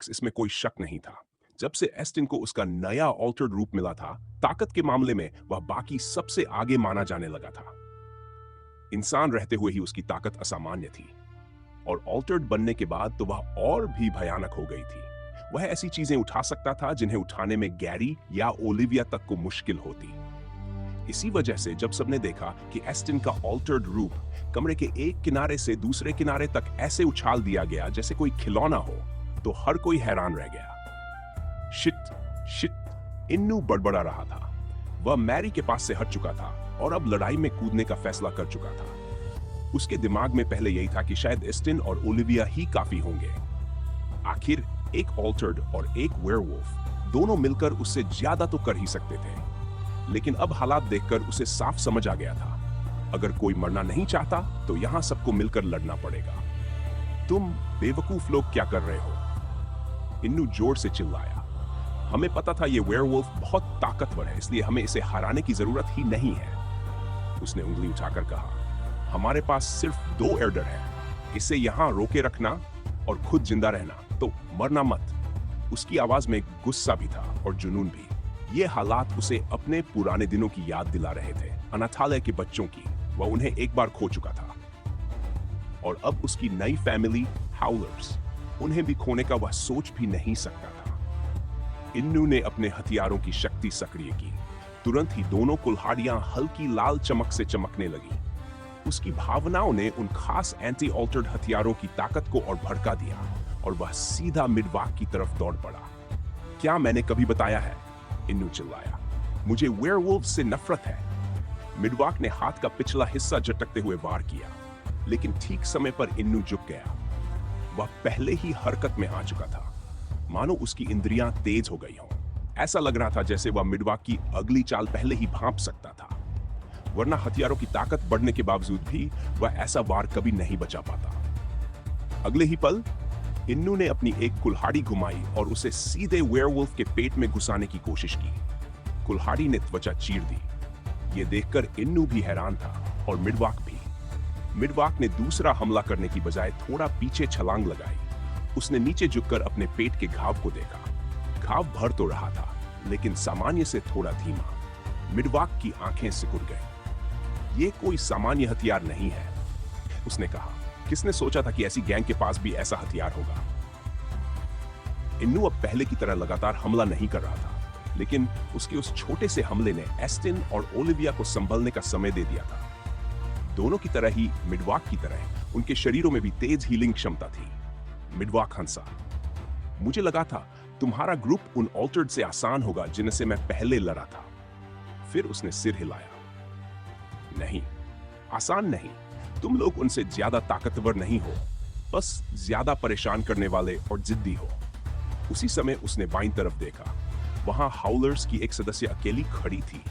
इसमें कोई शक नहीं था। जब से एस्टिन को उसका नया ऑल्टर्ड रूप मिला था, ताकत के मामले में वह बाकी सबसे आगे माना जाने लगा था। इंसान रहते हुए ही उसकी ताकत असामान्य थी, और ऑल्टर्ड बनने के बाद तो वह और भी भयानक हो गई थी। वह ऐसी चीजें उठा सकता था जिन्हें उठाने में गैरी या ओलिविया तक को मुश्किल होती। इसी वजह से जब सबने देखा कि एस्टिन का ऑल्टर्ड रूप कमरे के एक किनारे से दूसरे किनारे तक ऐसे उछाल दिया गया जैसे कोई खिलौना हो, तो हर कोई हैरान रह गया। शिट शिट, इन्नू बड़बड़ा रहा था। वह मैरी के पास से हट चुका था और अब लड़ाई में कूदने का फैसला कर चुका था। उसके दिमाग में पहले यही था कि शायद एस्टिन और ओलिविया ही काफी होंगे। आखिर एक ऑल्टर्ड और एक वेयरवुल्फ दोनों मिलकर उससे ज्यादा तो कर ही सकते थे। लेकिन अब हालात देखकर उसे साफ समझ आ गया था, अगर कोई मरना नहीं चाहता तो यहां सबको मिलकर लड़ना पड़ेगा। तुम बेवकूफ लोग क्या कर रहे हो? इन्नू जोर से चिल्लाया। हमें पता था ये वेयरवुल्फ बहुत ताकतवर है, इसलिए हमें इसे हराने की जरूरत ही नहीं है। उसने उंगली उठाकर कहा, हमारे पास सिर्फ 2 एल्डर है, इसे यहां रोके रखना और खुद जिंदा रहना, तो मरना मत। उसकी आवाज में गुस्सा भी था और जुनून भी। ये हालात उसे अपने पुराने दिनों की याद दिला रहे थे, अनाथालय के बच्चों की। वह उन्हें एक बार खो चुका था, और अब उसकी नई फैमिली हाउलर्स, उन्हें भी खोने का वह सोच भी नहीं सकता था। इन्नू ने अपने हथियारों की शक्ति सक्रिय की। तुरंत ही दोनों कुल्हाड़ियां हल्की लाल चमक से चमकने लगी। उसकी भावनाओं ने उन खास एंटी ऑल्टर्ड हथियारों की ताकत को और भड़का दिया, और वह सीधा मिडवाक की तरफ दौड़ पड़ा। क्या मैंने कभी बताया है? इन्नू चिल्लाया। मुझे वेयरवुल्फ से नफरत है। मिडवाक ने हाथ का पिछला हिस्सा झटकते हुए वार किया, लेकिन ठीक समय पर इन्नू झुक गया। वह पहले ही हरकत में आ चुका था, मानो उसकी इंद्रियां तेज हो गई हों। ऐसा लग रहा था जैसे वह मिडवाक की अगली चाल पहले ही भांप सकता था, वरना हथियारों की ताकत बढ़ने के बावजूद भी वह ऐसा वार कभी नहीं बचा पाता। अगले ही पल इन्नू ने अपनी एक कुल्हाड़ी घुमाई और उसे सीधे वेयरवुल्फ के पेट में घुसाने की कोशिश की। कुल्हाड़ी ने त्वचा चीर दी। यह देखकर इन्नू भी हैरान था, और मिडवाक भी। मिडवाक ने दूसरा हमला करने की बजाय थोड़ा पीछे छलांग लगाई। उसने नीचे झुककर अपने पेट के घाव को देखा। घाव भर तो रहा था, लेकिन सामान्य से थोड़ा धीमा। मिडवाक की आंखें सिकुड़ गईं। ये कोई सामान्य हथियार नहीं है, उसने कहा। किसने सोचा था कि ऐसी गैंग के पास भी ऐसा हथियार होगा? इन्नू अब पहले की तरह लगातार हमला नहीं कर रहा था, लेकिन उसके उस छोटे से हमले ने एस्टिन और ओलिविया को संभलने का समय दे दिया था। दोनों की तरह ही मिडवाक की तरह उनके शरीरों में भी तेज हीलिंग क्षमता थी। मिडवाक हंसा। मुझे लगा था तुम्हारा ग्रुप उन ऑल्टर्ड से आसान होगा जिनसे मैं पहले लड़ा था। फिर उसने सिर हिलाया। नहीं, आसान नहीं। तुम लोग उनसे ज्यादा ताकतवर नहीं हो, बस ज्यादा परेशान करने वाले और जिद्दी हो। उसी समय उसने बाईं तरफ देखा। वहां हाउलर्स की एक सदस्य अकेली खड़ी थी।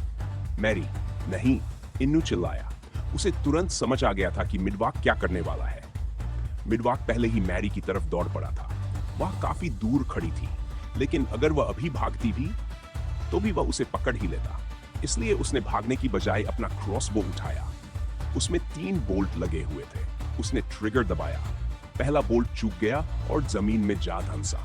मैरी। नहीं, इन्नू चिल्लाया। उसे तुरंत समझ आ गया था कि मिडवाक क्या करने वाला है। मिडवाक पहले ही मैरी की तरफ दौड़ पड़ा था। वह काफी दूर खड़ी थी, लेकिन अगर वह अभी भागती भी तो भी वह उसे पकड़ ही लेता। इसलिए उसने भागने की बजाय अपना क्रॉसबो उठाया। उसमें 3 बोल्ट लगे हुए थे। उसने ट्रिगर दबाया। पहला बोल्ट चूक गया और जमीन में जा धंसा।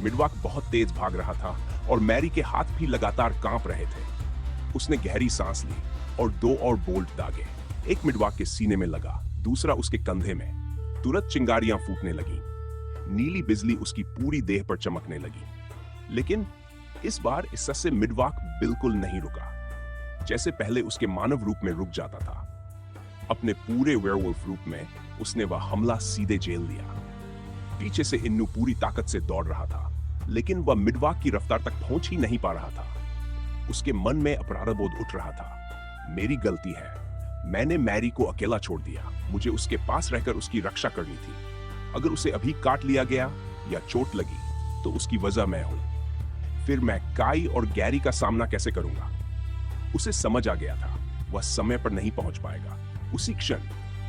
मिडवाक बहुत तेज भाग रहा था और मैरी के हाथ भी लगातार कांप रहे थे। उसने गहरी सांस ली और 2 और बोल्ट दागे। एक मिडवाक के सीने में लगा, दूसरा उसके कंधे में। तुरंत चिंगारियां फूटने लगी। नीली बिजली उसकी पूरी देह पर चमकने लगी। लेकिन इस बार इससे मिडवाक बिल्कुल नहीं रुका। जैसे पहले उसके मानव रूप में रुक जाता था, अपने पूरे वेयरवुल्फ रूप में उसने वह हमला सीधे झेल लिया। पीछे से इन्नू पूरी ताकत से दौड़ रहा था, लेकिन वह मिडवाक की रफ्तार तक पहुंच ही नहीं पा रहा था। उसके मन में अपराधबोध उठ रहा था। मेरी गलती है, मैंने मैरी को अकेला छोड़ दिया। मुझे उसके पास रहकर उसकी रक्षा करनी थी। अगर उसे अभी काट लिया गया या चोट लगी तो उसकी वजह मैं हूं। फिर मैं काई और गैरी का सामना कैसे करूंगा? उसे समझ आ गया था वह समय पर नहीं पहुंच पाएगा। उसी क्षण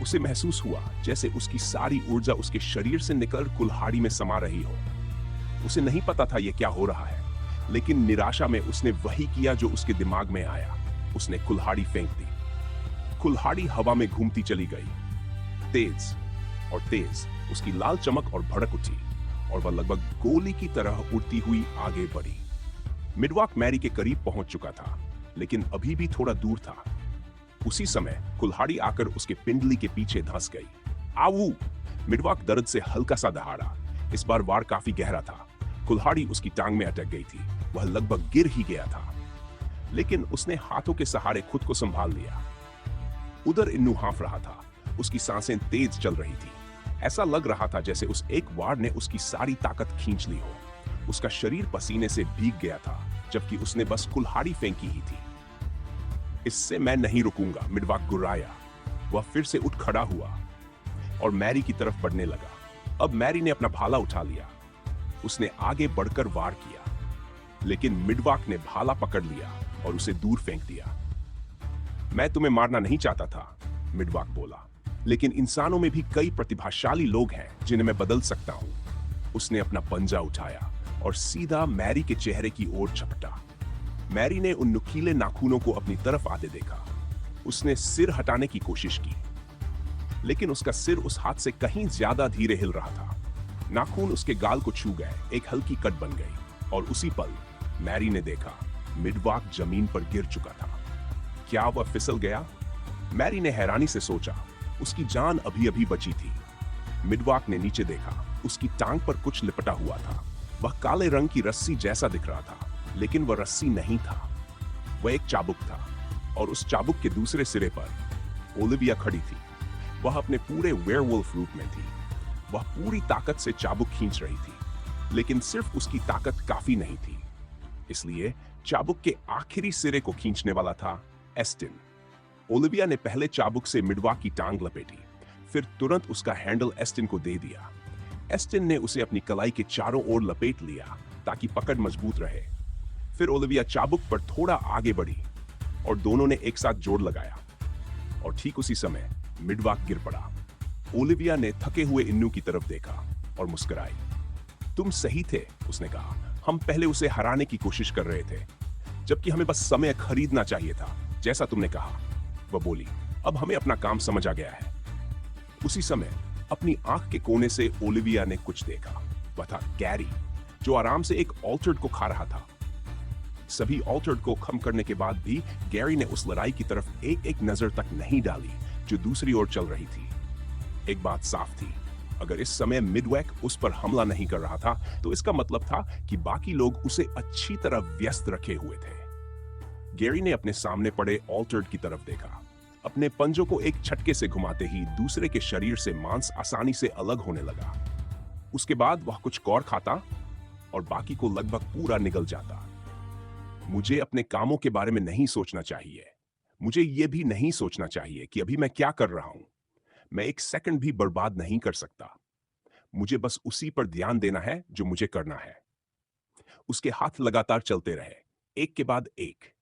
उसे महसूस हुआ जैसे उसकी सारी ऊर्जा उसके शरीर से निकल कुल्हाड़ी में समा रही हो। उसे नहीं पता था यह क्या हो रहा है, लेकिन निराशा में उसने वही किया जो उसके दिमाग में आया। उसने कुल्हाड़ी फेंक दी। कुल्हाड़ी हवा में घूमती चली गई। तेज और तेज उसकी लाल चमक और भड़क उठी, और वह लगभग गोली की तरह उड़ती हुई आगे बढ़ी। मिडवाक मैरी के करीब पहुंच चुका था, लेकिन अभी भी थोड़ा दूर था। उसी समय कुल्हाड़ी आकर उसके पिंडली के पीछे धंस गई। आवू! मिडवाक दर्द से हल्का सा दहाड़ा। इस बार वार काफी गहरा था। कुल्हाड़ी उसकी टांग में अटक गई थी। वह लगभग गिर ही गया था, लेकिन उसने हाथों के सहारे खुद को संभाल लिया। उधर इन्नू हाँफ रहा था। उसकी सांसें तेज चल रही थी। ऐसा लग रहा था जैसे उस एक वार ने उसकी सारी ताकत खींच ली हो। उसका शरीर पसीने से भीग गया था, जबकि उसने बस कुल्हाड़ी फेंकी ही थी। इससे मैं नहीं रुकूंगा, मिडवाक गुर्राया। वह फिर से उठ खड़ा हुआ और मैरी की तरफ बढ़ने लगा। अब मैरी ने अपना भाला उठा लिया। उसने आगे बढ़कर वार किया, लेकिन मिडवाक ने भाला पकड़ लिया और उसे दूर फेंक दिया। मैं तुम्हें मारना नहीं चाहता था, मिडवाक बोला, लेकिन इंसानों में भी कई प्रतिभाशाली लोग हैं जिन्हें मैं बदल सकता हूं। उसने अपना पंजा उठाया और सीधा मैरी के चेहरे की ओर झपटा। मैरी ने उन नुकीले नाखूनों को अपनी तरफ आते देखा। उसने सिर हटाने की कोशिश की, लेकिन उसका सिर उस हाथ से कहीं ज्यादा धीरे हिल रहा था। नाखून उसके गाल को छू गए, एक हल्की कट बन गई, और उसी पल मैरी ने देखा मिडवाक जमीन पर गिर चुका था। क्या वह फिसल गया? मैरी ने हैरानी से सोचा। उसकी जान अभी अभी बची थी। मिडवाक ने नीचे देखा। उसकी टांग पर कुछ लिपटा हुआ था। वह काले रंग की रस्सी जैसा दिख रहा था, लेकिन वह रस्सी नहीं था। वह एक चाबुक था, और उस चाबुक के दूसरे सिरे पर ओलिविया खड़ी थी। वह अपने पूरे वेयरवुल्फ रूप में थी। वह पूरी ताकत से चाबुक खींच रही थी, लेकिन सिर्फ उसकी ताकत काफी नहीं थी। इसलिए चाबुक के आखिरी सिरे को खींचने वाला था एस्टिन। ओलिविया ने पहले चाबुक से मिडवाक की टांग लपेटी, फिर तुरंत उसका हैंडल एस्टिन को दे दिया। एस्टिन ने उसे अपनी कलाई के चारों ओर लपेट लिया ताकि पकड़ मजबूत रहे। फिर ओलिविया चाबुक पर थोड़ा आगे बढ़ी और दोनों ने एक साथ जोड़ लगाया, और ठीक उसी समय मिडवाक गिर पड़ा। ओलिविया ने थके हुए इन्नू की तरफ देखा और मुस्कुराई। तुम सही थे, उसने कहा। हम पहले उसे हराने की कोशिश कर रहे थे, जबकि हमें बस समय खरीदना चाहिए था, जैसा तुमने कहा। वह बोली, अब हमें अपना काम समझ आ गया है। उसी समय अपनी आंख के कोने से ओलिविया ने कुछ देखा। वह था गैरी, जो आराम से एक ऑल्टर्ड को खा रहा था। सभी ऑल्टर्ड को खत्म करने के बाद भी गैरी ने उस लड़ाई की तरफ एक एक नजर तक नहीं डाली जो दूसरी ओर चल रही थी। एक बात साफ थी, अगर इस समय मिडवैक उस पर हमला नहीं कर रहा था, तो इसका मतलब था कि बाकी लोग उसे अच्छी तरह व्यस्त रखे हुए थे। गैरी ने अपने सामने पड़े ऑल्टर्ड की तरफ देखा। अपने पंजों को एक झटके से घुमाते ही दूसरे के शरीर से मांस आसानी से अलग होने लगा। उसके बाद वह कुछ और खाता और बाकी को लगभग पूरा निगल जाता। मुझे अपने कामों के बारे में नहीं सोचना चाहिए। मुझे यह भी नहीं सोचना चाहिए कि अभी मैं क्या कर रहा हूं। मैं एक सेकंड भी बर्बाद नहीं कर सकता। मुझे बस उसी पर ध्यान देना है जो मुझे करना है। उसके हाथ लगातार चलते रहे, एक के बाद एक।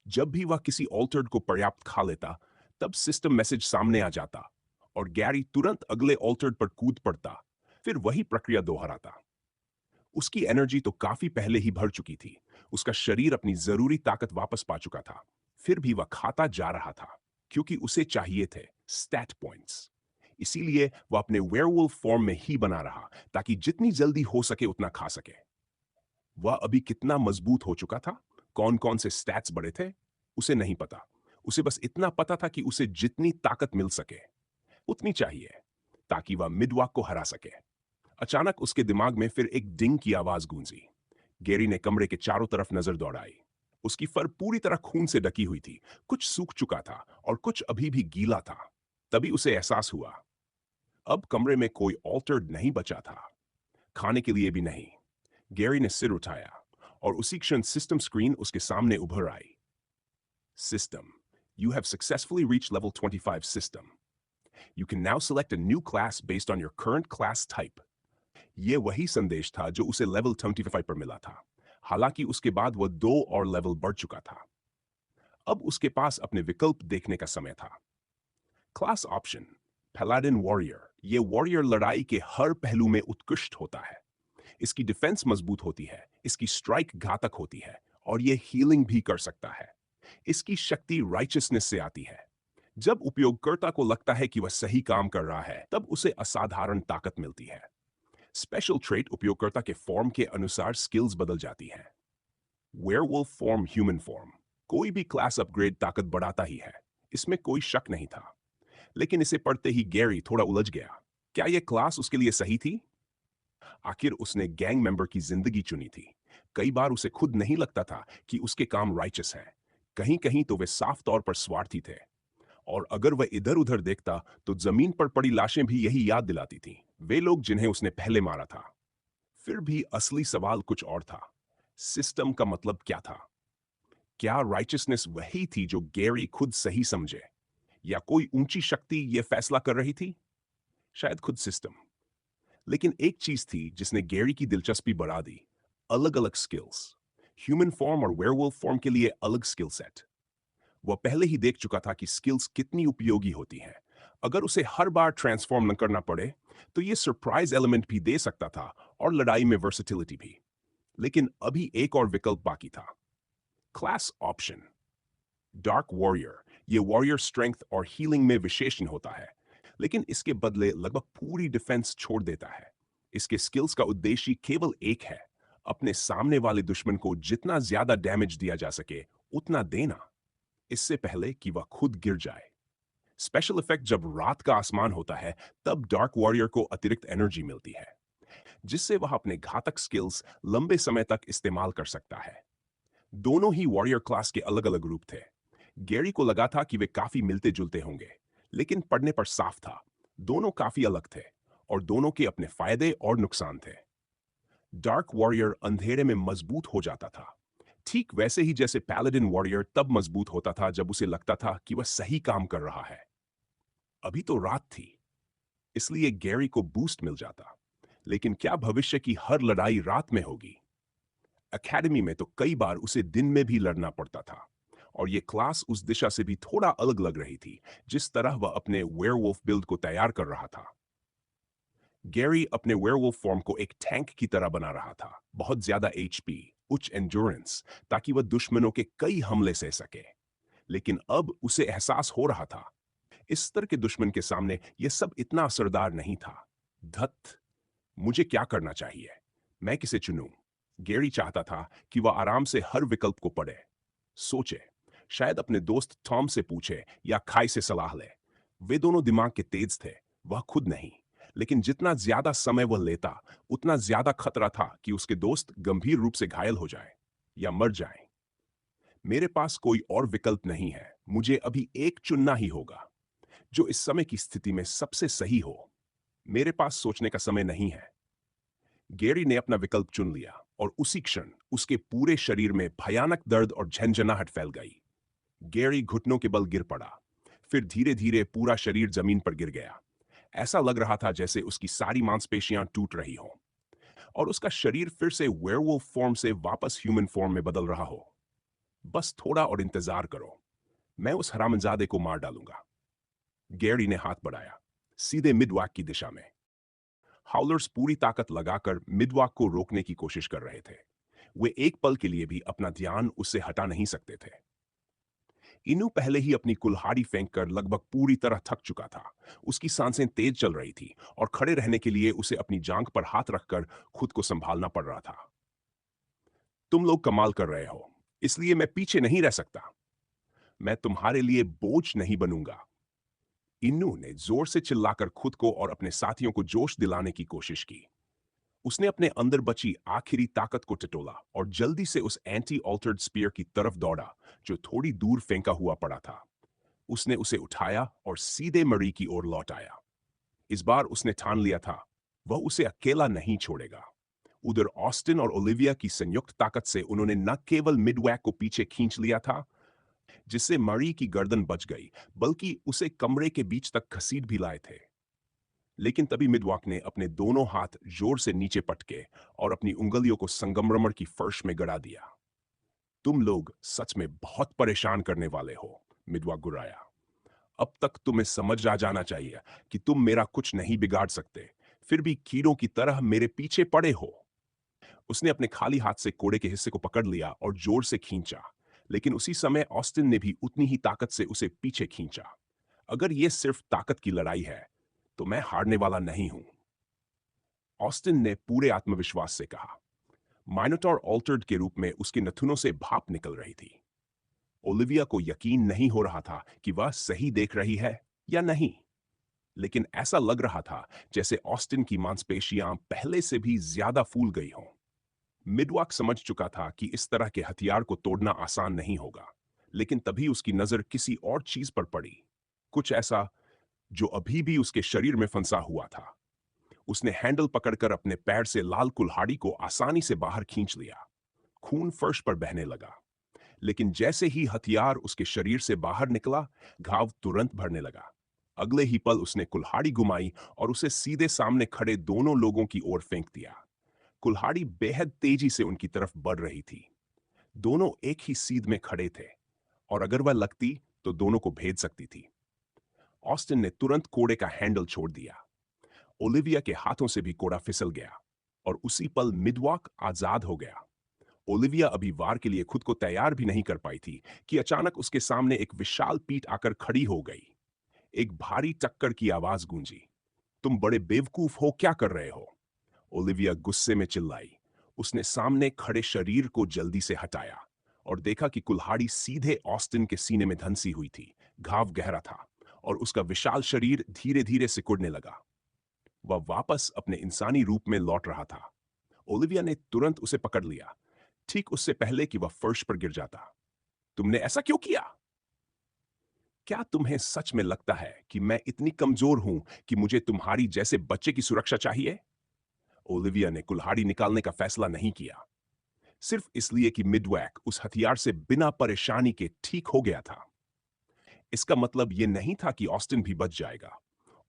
जब भी वह किसी ऑल्टर्ड को पर्याप्त खा लेता, तब सिस्टम मैसेज सामने आ जाता और गैरी तुरंत अगले ऑल्टर्ड पर कूद पड़ता, फिर वही प्रक्रिया दोहराता। उसकी एनर्जी तो काफी पहले ही भर चुकी थी। उसका शरीर अपनी जरूरी ताकत वापस पा चुका था। फिर भी वह खाता जा रहा था, क्योंकि उसे चाहिए थे स्टैट पॉइंट्स। इसीलिए वह अपने वेयरवुल्फ फॉर्म में ही बना रहा, ताकि जितनी जल्दी हो सके उतना खा सके। वह अभी कितना मजबूत हो चुका था, कौन कौन से स्टैट्स बड़े थे, उसे नहीं पता। उसे बस इतना पता था कि उसे जितनी ताकत मिल सके उतनी चाहिए, ताकि वह मिडवाक को हरा सके। अचानक उसके दिमाग में फिर एक डिंग की आवाज गूंजी। गैरी ने कमरे के चारों तरफ नजर दौड़ाई। उसकी फर पूरी तरह खून से ढकी हुई थी। कुछ सूख चुका था और कुछ अभी भी गीला था। तभी उसे एहसास हुआ, अब कमरे में कोई ऑल्टर्ड नहीं बचा था, खाने के लिए भी नहीं। गैरी ने सिर उठाया और उसी क्षण सिस्टम स्क्रीन उसके सामने उभर आई। System, you have successfully reached level 25 system. You can now select a new class based on your current class type. ये वही संदेश था जो उसे लेवल 25 पर मिला था। हालांकि उसके बाद वह 2 और लेवल बढ़ चुका था। अब उसके पास अपने विकल्प देखने का समय था। Class option, paladin warrior. ये वॉरियर लड़ाई के हर पहलू में उत्कृष्ट होता है। इसकी डिफेंस मजबूत होती है, इसकी स्ट्राइक घातक होती है, और ये हीलिंग भी कर सकता है। इसकी शक्ति राइचसनेस से आती है। जब उपयोगकर्ता को लगता है कि वह सही काम कर रहा है, तब उसे असाधारण ताकत मिलती है। स्पेशल ट्रेट उपयोगकर्ता के फॉर्म के अनुसार स्किल्स बदल जाती हैं। वेयरवुल्फ फॉर्म, ह्यूमन फॉर्म, कोई भी क्लास अपग्रेड ताकत बढ़ाता ही है, इसमें कोई शक नहीं था। लेकिन इसे पढ़ते ही गैरी थोड़ा उलझ गया। क्या यह क्लास उसके लिए सही थी? आखिर उसने गैंग मेंबर की जिंदगी चुनी थी। कई बार उसे खुद नहीं लगता था कि उसके काम राइचस हैं। कहीं कहीं तो वे साफ तौर पर स्वार्थी थे। और अगर वह इधर उधर देखता तो जमीन पर पड़ी लाशें भी यही याद दिलाती थीं, वे लोग जिन्हें उसने पहले मारा था। फिर भी असली सवाल कुछ और था। सिस्टम का मतलब क्या था? क्या राइचसनेस वही थी जो गैरी खुद सही समझे, या कोई ऊंची शक्ति यह फैसला कर रही थी? शायद खुद सिस्टम। लेकिन एक चीज थी जिसने गैरी की दिलचस्पी बढ़ा दी। अलग अलग स्किल्स। ह्यूमन फॉर्म और वेयरवुल्फ फॉर्म के लिए अलग स्किल सेट। वह पहले ही देख चुका था कि स्किल्स कितनी उपयोगी होती हैं। अगर उसे हर बार ट्रांसफॉर्म न करना पड़े तो यह सरप्राइज एलिमेंट भी दे सकता था, और लड़ाई में वर्सेटिलिटी भी। लेकिन अभी एक और विकल्प बाकी था। Class option. Dark warrior. ये वॉरियर स्ट्रेंथ और हीलिंग में विशेषण होता है, लेकिन इसके बदले लगभग पूरी डिफेंस छोड़ देता है। इसके स्किल्स का उद्देश्य केवल एक है, अपने सामने वाले दुश्मन को जितना ज्यादा डैमेज दिया जा सके उतना देना, इससे पहले कि वह खुद गिर जाए। स्पेशल इफेक्ट जब रात का आसमान होता है, तब डार्क वॉरियर को अतिरिक्त एनर्जी मिलती है, जिससे वह अपने घातक स्किल्स लंबे समय तक इस्तेमाल कर सकता है। दोनों ही वॉरियर क्लास के अलग अलग रूप थे। गैरी को लगा था कि वे काफी मिलते जुलते होंगे, लेकिन पढ़ने पर साफ था दोनों काफी अलग थे, और दोनों के अपने फायदे और नुकसान थे। डार्क वॉरियर अंधेरे में मजबूत हो जाता था, ठीक वैसे ही जैसे पैलेडिन वॉरियर तब मजबूत होता था जब उसे लगता था कि वह सही काम कर रहा है। अभी तो रात थी, इसलिए गैरी को बूस्ट मिल जाता। लेकिन क्या भविष्य की हर लड़ाई रात में होगी? एकेडमी में तो कई बार उसे दिन में भी लड़ना पड़ता था, और यह क्लास उस दिशा से भी थोड़ा अलग लग रही थी जिस तरह वह अपने वेयरवुल्फ बिल्ड को तैयार कर रहा था। गैरी अपने वेयरवुल्फ फॉर्म को एक टैंक की तरह बना रहा था, बहुत ज्यादा एचपी, उच्च एंड्योरेंस, ताकि वह दुश्मनों के कई हमले सह सके। लेकिन अब उसे एहसास हो रहा था, इस स्तर के दुश्मन के सामने यह सब इतना असरदार नहीं था। धत, मुझे क्या करना चाहिए? मैं किसे चुनूं? गैरी चाहता था कि वह आराम से हर विकल्प को पढ़े, सोचे, शायद अपने दोस्त टॉम से पूछे या खाई से सलाह ले। वे दोनों दिमाग के तेज थे, वह खुद नहीं। लेकिन जितना ज्यादा समय वह लेता, उतना ज्यादा खतरा था कि उसके दोस्त गंभीर रूप से घायल हो जाए या मर जाएं। मेरे पास कोई और विकल्प नहीं है, मुझे अभी एक चुनना ही होगा, जो इस समय की स्थिति में सबसे सही हो। मेरे पास सोचने का समय नहीं है। गैरी ने अपना विकल्प चुन लिया, और उसी क्षण उसके पूरे शरीर में भयानक दर्द और झंझनाहट फैल गई। गैरी घुटनों के बल गिर पड़ा, फिर धीरे धीरे पूरा शरीर जमीन पर गिर गया। ऐसा लग रहा था जैसे उसकी सारी मांसपेशियां टूट रही हों, और उसका शरीर फिर से वेयरवुल्फ फॉर्म से वापस ह्यूमन फॉर्म में बदल रहा हो। बस थोड़ा और इंतजार करो, मैं उस हरामजादे को मार डालूंगा। गैरी ने हाथ बढ़ाया, सीधे मिडवॉक की दिशा में। हाउलर्स पूरी ताकत लगाकर मिडवॉक को रोकने की कोशिश कर रहे थे। वे एक पल के लिए भी अपना ध्यान उससे हटा नहीं सकते थे। इनू पहले ही अपनी कुल्हाड़ी फेंककर लगभग पूरी तरह थक चुका था। उसकी सांसें तेज चल रही थी, और खड़े रहने के लिए उसे अपनी जांघ पर हाथ रखकर खुद को संभालना पड़ रहा था। तुम लोग कमाल कर रहे हो, इसलिए मैं पीछे नहीं रह सकता। मैं तुम्हारे लिए बोझ नहीं बनूंगा। इन्नू ने जोर से चिल्लाकर खुद को और अपने साथियों को जोश दिलाने की कोशिश की। उसने अपने अंदर बची आखिरी ताकत को टटोला और जल्दी से उस एंटी ऑल्टर्ड स्पीयर की तरफ दौड़ा, जो थोड़ी दूर फेंका हुआ पड़ा था। उसने उसे उठाया और सीधे मरी की ओर लौट आया। इस बार उसने ठान लिया था, वह उसे अकेला नहीं छोड़ेगा। उधर ऑस्टिन और ओलिविया की संयुक्त ताकत से उन्होंने न केवल मिडवैक को पीछे खींच लिया था, जिससे मरी की गर्दन बच गई, बल्कि उसे कमरे के बीच तक घसीट भी लाए थे। लेकिन तभी मिडवॉक ने अपने दोनों हाथ जोर से नीचे पटके और अपनी उंगलियों को संगमरमर की फर्श में गड़ा दिया। तुम लोग सच में बहुत परेशान करने वाले हो, मिडवॉक गुर्राया। अब तक तुम्हें समझ आ जाना चाहिए कि तुम मेरा कुछ नहीं बिगाड़ सकते, फिर भी कीड़ों की तरह मेरे पीछे पड़े हो। उसने अपने खाली हाथ से कोड़े के हिस्से को पकड़ लिया और जोर से खींचा, लेकिन उसी समय ऑस्टिन ने भी उतनी ही ताकत से उसे पीछे खींचा। अगर यह सिर्फ ताकत की लड़ाई है, तो मैं हारने वाला नहीं हूं। ऑस्टिन ने पूरे आत्मविश्वास से कहा। माइनोटॉर ऑल्टर्ड के रूप में उसके नथुनों से भाप निकल रही थी। ओलिविया को यकीन नहीं हो रहा था कि वह सही देख रही है या नहीं, लेकिन ऐसा लग रहा था जैसे ऑस्टिन की मांसपेशियां पहले से भी ज्यादा फूल गई हों। मिडवाक समझ चुका था कि इस तरह के हथियार को तोड़ना आसान नहीं होगा, लेकिन तभी उसकी नजर किसी और चीज पर पड़ी, कुछ ऐसा जो अभी भी उसके शरीर में फंसा हुआ था। उसने हैंडल पकड़कर अपने पैर से लाल कुल्हाड़ी को आसानी से बाहर खींच लिया। खून फर्श पर बहने लगा, लेकिन जैसे ही हथियार उसके शरीर से बाहर निकला, घाव तुरंत भरने लगा। अगले ही पल उसने कुल्हाड़ी घुमाई और उसे सीधे सामने खड़े दोनों लोगों की ओर फेंक दिया। कुल्हाड़ी बेहद तेजी से उनकी तरफ बढ़ रही थी। दोनों एक ही सीध में खड़े थे, और अगर वह लगती तो दोनों को भेद सकती थी। ऑस्टिन ने तुरंत कोड़े का हैंडल छोड़ दिया। ओलिविया के हाथों से भी कोड़ा फिसल गया, और उसी पल मिडवॉक आजाद हो गया। ओलिविया अभी वार के लिए खुद को तैयार भी नहीं कर पाई थी कि अचानक उसके सामने एक विशाल पीठ आकर खड़ी हो गई। एक भारी टक्कर की आवाज गूंजी। तुम बड़े बेवकूफ हो, क्या कर रहे हो? ओलिविया गुस्से में चिल्लाई। उसने सामने खड़े शरीर को जल्दी से हटाया और देखा कि कुल्हाड़ी सीधे ऑस्टिन के सीने में धंसी हुई थी। घाव गहरा था और उसका विशाल शरीर धीरे धीरे सिकुड़ने लगा। वह वापस अपने इंसानी रूप में लौट रहा था। ओलिविया ने तुरंत उसे पकड़ लिया, ठीक उससे पहले कि वह फर्श पर गिर जाता। तुमने ऐसा क्यों किया? क्या तुम्हें सच में लगता है कि मैं इतनी कमजोर हूं कि मुझे तुम्हारी जैसे बच्चे की सुरक्षा चाहिए? ओलिविया ने कुल्हाड़ी निकालने का फैसला नहीं किया, सिर्फ इसलिए कि मिडवैक उस हथियार से बिना परेशानी के ठीक हो गया था। इसका मतलब यह नहीं था कि ऑस्टिन भी बच जाएगा।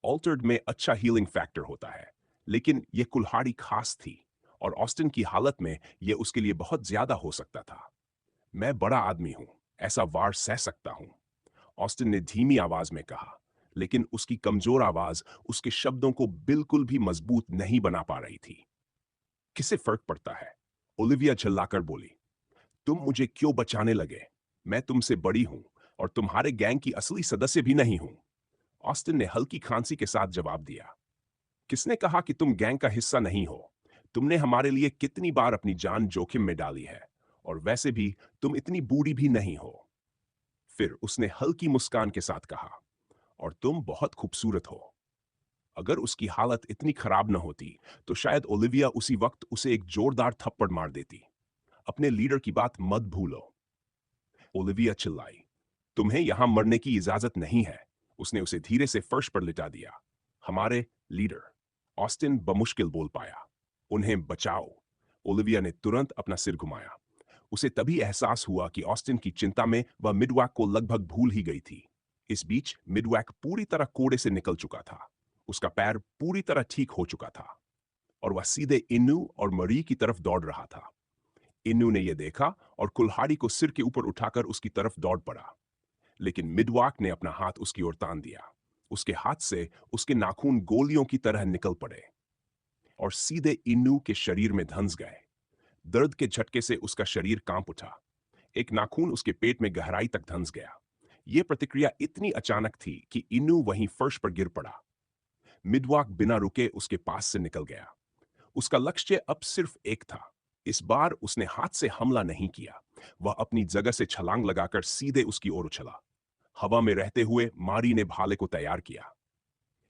ऑल्टर्ड में अच्छा हीलिंग फैक्टर होता है, लेकिन यह कुल्हाड़ी खास थी, और ऑस्टिन की हालत में यह उसके लिए बहुत ज्यादा हो सकता था। मैं बड़ा आदमी हूं, ऐसा वार सह सकता हूं, ऑस्टिन ने धीमी आवाज में कहा, लेकिन उसकी कमजोर आवाज उसके शब्दों को बिल्कुल भी मजबूत नहीं बना पा रही थी। किसे फर्क पड़ता है? ओलिविया चिल्लाकर बोली। तुम मुझे क्यों बचाने लगे? मैं तुमसे बड़ी हूं और तुम्हारे गैंग की असली सदस्य भी नहीं हूं। ऑस्टिन ने हल्की खांसी के साथ जवाब दिया। किसने कहा कि तुम गैंग का हिस्सा नहीं हो? तुमने हमारे लिए कितनी बार अपनी जान जोखिम में डाली है, और वैसे भी तुम इतनी बूढ़ी भी नहीं हो। फिर उसने हल्की मुस्कान के साथ कहा, और तुम बहुत खूबसूरत हो। अगर उसकी हालत इतनी खराब न होती तो शायद ओलिविया उसी वक्त उसे एक जोरदार थप्पड़ मार देती। अपने लीडर की बात मत भूलो, ओलिविया चिल्लाई। तुम्हें यहां मरने की इजाजत नहीं है। उसने उसे धीरे से फर्श पर लिटा दिया। हमारे लीडर, ऑस्टिन बमुश्किल बोल पाया। उन्हें बचाओ। ओलिविया ने तुरंत अपना सिर घुमाया। उसे तभी एहसास हुआ कि ऑस्टिन की चिंता में वह मिडवैक को लगभग भूल ही गई थी। इस बीच मिडवैक पूरी तरह कोड़े से निकल चुका था। उसका पैर पूरी तरह ठीक हो चुका था, और वह सीधे इन्नू और मरी की तरफ दौड़ रहा था। इन्नू ने यह देखा और कुल्हाड़ी को सिर के ऊपर उठाकर उसकी तरफ दौड़ पड़ा, लेकिन मिडवाक ने अपना हाथ उसकी ओर तान दिया। उसके हाथ से उसके नाखून गोलियों की तरह निकल पड़े और सीधे इन्नू के शरीर में धंस गए। दर्द के झटके से उसका शरीर कांप उठा। एक नाखून उसके पेट में गहराई तक धंस गया। यह प्रतिक्रिया इतनी अचानक थी कि इन्नू वहीं फर्श पर गिर पड़ा। मिडवाक बिना रुके उसके पास से निकल गया। उसका लक्ष्य अब सिर्फ एक था। इस बार उसने हाथ से हमला नहीं किया। वह अपनी जगह से छलांग लगाकर सीधे उसकी ओर उछला। हवा में रहते हुए मारी ने भाले को तैयार किया।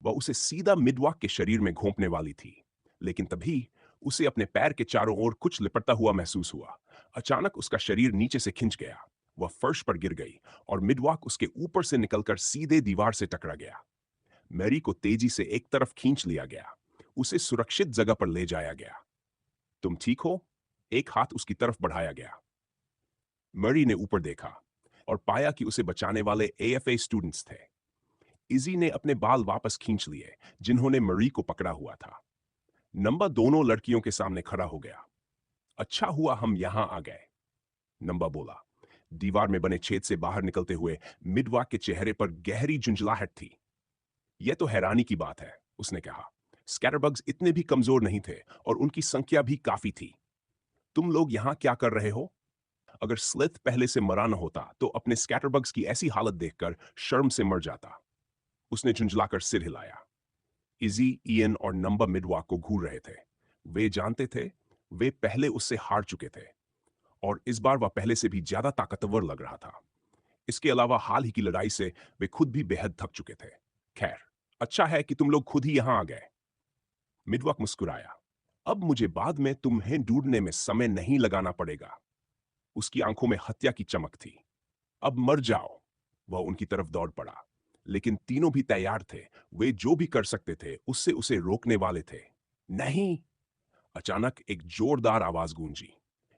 वह उसे सीधा मिडवॉक के शरीर में घोंपने वाली थी, लेकिन तभी उसे अपने पैर के चारों ओर कुछ लिपटता हुआ महसूस हुआ। अचानक उसका शरीर नीचे से खिंच गया। वह फर्श पर गिर गई और मिडवॉक उसके ऊपर से निकलकर सीधे दीवार से टकरा गया। मैरी को तेजी से एक तरफ खींच लिया गया। उसे सुरक्षित जगह पर ले जाया गया। तुम ठीक हो? एक हाथ उसकी तरफ बढ़ाया गया। मरी ने ऊपर देखा और पाया कि उसे बचाने वाले एएफए स्टूडेंट्स थे। इजी ने अपने बाल वापस खींच लिए, जिन्होंने मरी को पकड़ा हुआ था। नंबा दोनों लड़कियों के सामने खड़ा हो गया। अच्छा हुआ हम यहां आ गए, नंबा बोला। दीवार में बने छेद से बाहर निकलते हुए मिडवाक के चेहरे पर गहरी झुंझलाहट थी। यह तो हैरानी की बात है, उसने कहा। स्कैटरबग्स इतने भी कमजोर नहीं थे और उनकी संख्या भी काफी थी। तुम लोग यहां क्या कर रहे हो? अगर स्लिथ पहले से मरा न होता तो अपने स्कैटरबग्स की ऐसी हालत देखकर शर्म से मर जाता। उसने झुंझलाकर सिर हिलाया। इजी, इयन और नंबा मिडवाक को घूर रहे थे। वे जानते थे वे पहले उससे हार चुके थे और इस बार वह पहले से भी ज्यादा ताकतवर लग रहा था। इसके अलावा हाल ही की लड़ाई से वे खुद भी बेहद थक चुके थे। खैर, अच्छा है कि तुम लोग खुद ही यहां आ गए। मिडवॉक मुस्कुराया। अब मुझे बाद में तुम्हें ढूंढने में समय नहीं लगाना पड़ेगा। उसकी आंखों में हत्या की चमक थी। अब मर जाओ। वह उनकी तरफ दौड़ पड़ा, लेकिन तीनों भी तैयार थे। वे जो भी कर सकते थे उससे उसे रोकने वाले थे। नहीं। अचानक एक जोरदार आवाज गूंजी।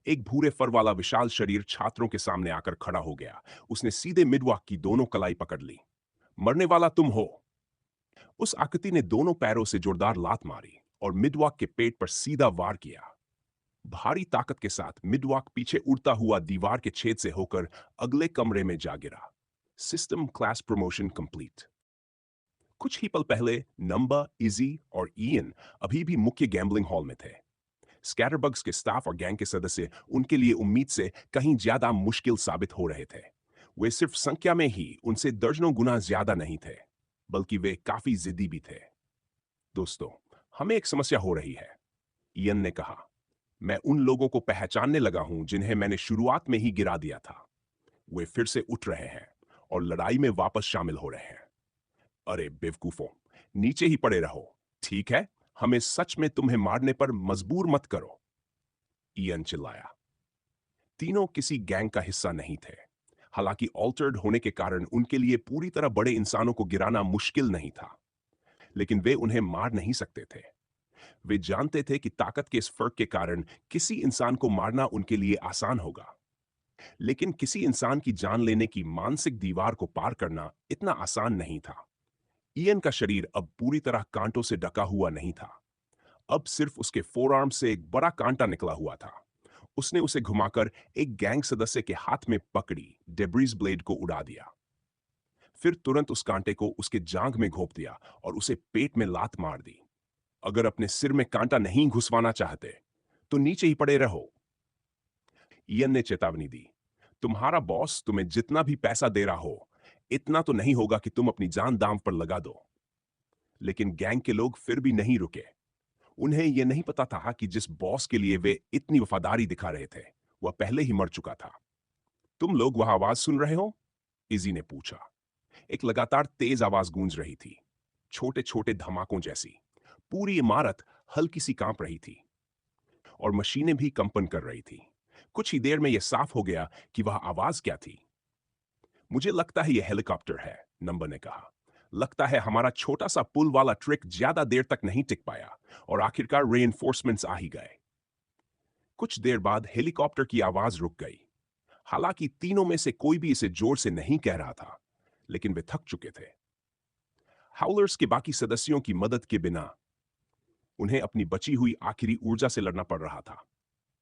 एक भूरे फर वाला विशाल शरीर छात्रों के सामने आकर खड़ा हो गया। उसने सीधे मिडवॉक की दोनों कलाई पकड़ ली। मरने वाला तुम हो। उस आकृति ने दोनों पैरों से जोरदार लात मारी और मिडवॉक के पेट पर सीधा वार किया। भारी ताकत के साथ मिडवॉक पीछे उड़ता हुआ दीवार के छेद से होकर अगले कमरे में जा गिरा। System class promotion complete. कुछ ही पल पहले नंबा, इजी और इयन अभी भी मुख्य गैम्बलिंग हॉल में थे। स्कैटरबग्स के स्टाफ और गैंग के सदस्य उनके लिए उम्मीद से कहीं ज्यादा मुश्किल साबित हो रहे थे। वे सिर्फ संख्या में ही उनसे दर्जनों गुना ज्यादा नहीं थे, बल्कि वे काफी जिद्दी भी थे। दोस्तों, हमें एक समस्या हो रही है, इयन ने कहा। मैं उन लोगों को पहचानने लगा हूं जिन्हें मैंने शुरुआत में ही गिरा दिया था। वे फिर से उठ रहे हैं और लड़ाई में वापस शामिल हो रहे हैं। अरे बेवकूफों, नीचे ही पड़े रहो। ठीक है, हमें सच में तुम्हें मारने पर मजबूर मत करो। इयन चिल्लाया। तीनों किसी गैंग का हिस्सा नहीं थे। हालांकि ऑल्टर्ड होने के कारण उनके लिए पूरी तरह बड़े इंसानों को गिराना मुश्किल नहीं था, लेकिन वे उन्हें मार नहीं सकते थे। वे जानते थे कि ताकत के इस फर्क के कारण किसी इंसान को मारना उनके लिए आसान होगा, लेकिन किसी इंसान की जान लेने की मानसिक दीवार को पार करना इतना आसान नहीं था। इयन का शरीर अब पूरी तरह कांटों से ढका हुआ नहीं था। अब सिर्फ उसके फोरआर्म से एक बड़ा कांटा निकला हुआ था। उसने उसे घुमाकर एक गैंग सदस्य के हाथ में पकड़ी डेब्रीज ब्लेड को उड़ा दिया। फिर तुरंत उस कांटे को उसके जांघ में घोंप दिया और उसे पेट में लात मार दी। अगर अपने सिर में कांटा नहीं घुसवाना चाहते तो नीचे ही पड़े रहो। इयन ने चेतावनी दी। तुम्हारा बॉस तुम्हें जितना भी पैसा दे रहा हो, इतना तो नहीं होगा कि तुम अपनी जान दांव पर लगा दो। लेकिन गैंग के लोग फिर भी नहीं रुके। उन्हें यह नहीं पता था कि जिस बॉस के लिए वे इतनी वफादारी दिखा रहे थे, वह पहले ही मर चुका था। तुम लोग वह आवाज सुन रहे हो? इजी ने पूछा। एक लगातार तेज आवाज गूंज रही थी, छोटे छोटे धमाकों जैसी। पूरी इमारत हल्की सी कांप रही थी और मशीनें भी कंपन कर रही थी। कुछ ही देर में यह साफ हो गया कि वह आवाज क्या थी। मुझे लगता है यह हेलीकॉप्टर है, नंबर ने कहा। लगता है हमारा छोटा सा पुल वाला ट्रिक ज्यादा देर तक नहीं टिक पाया और आखिरकार रेइंफोर्समेंट्स आ ही गए। कुछ देर बाद हेलीकॉप्टर की आवाज रुक गई। हालांकि तीनों में से कोई भी इसे जोर से नहीं कह रहा था, लेकिन वे थक चुके थे। हाउलर्स के बाकी सदस्यों की मदद के बिना उन्हें अपनी बची हुई आखिरी ऊर्जा से लड़ना पड़ रहा था।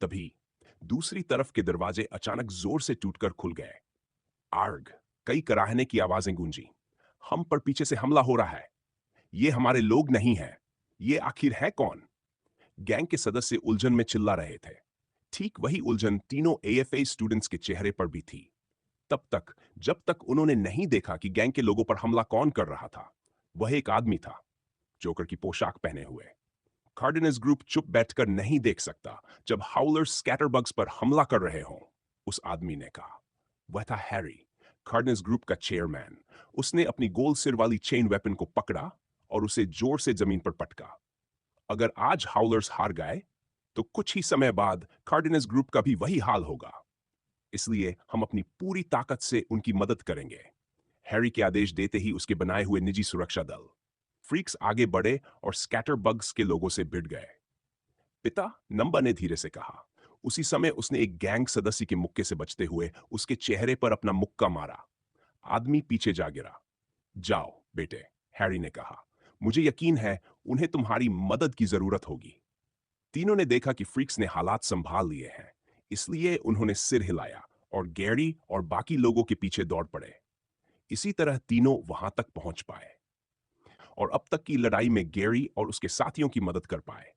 तभी दूसरी तरफ के दरवाजे अचानक जोर से टूटकर खुल गए। आर्ग! कई कराहने की आवाजें गूंजी। हम पर पीछे से हमला हो रहा है। ये हमारे लोग नहीं हैं। ये आखिर है कौन? गैंग के सदस्य उलझन में चिल्ला रहे थे। ठीक वही उलझन तीनों एएफए स्टूडेंट्स के चेहरे पर भी थी। तब तक जब तक उन्होंने नहीं देखा कि गैंग के लोगों पर हमला कौन कर रहा था। वह एक आदमी था, जोकर की पोशाक पहने हुए। कार्डिनस ग्रुप चुप बैठकर नहीं देख सकता जब हाउलर्स स्कैटरबग्स पर हमला कर रहे हों, उस आदमी ने कहा। वह था हैरी, कार्डिनस ग्रुप का चेयरमैन। उसने अपनी गोल सिर वाली चेन वेपन को पकड़ा और उसे जोर से जमीन पर पटका। अगर आज हाउलर्स हार गए तो कुछ ही समय बाद कार्डिनस ग्रुप का भी वही हाल होगा। इसलिए हम अपनी पूरी ताकत से उनकी मदद करेंगे। हैरी के आदेश देते ही उसके बनाए हुए निजी सुरक्षा दल फ्रीक्स आगे बढ़े और स्कैटर बग्स के लोगों से भिड़ गए। पिता, नंबर ने धीरे से कहा। उसी समय उसने एक गैंग सदस्य के मुक्के से बचते हुए उसके चेहरे पर अपना मुक्का मारा। आदमी पीछे जा गिरा। जाओ बेटे, हैरी ने कहा। मुझे यकीन है उन्हें तुम्हारी मदद की जरूरत होगी। तीनों ने देखा कि फ्रीक्स ने हालात संभाल लिए हैं, इसलिए उन्होंने सिर हिलाया और गैरी और बाकी लोगों के पीछे दौड़ पड़े। इसी तरह तीनों वहां तक पहुंच पाए और अब तक की लड़ाई में गैरी और उसके साथियों की मदद कर पाए।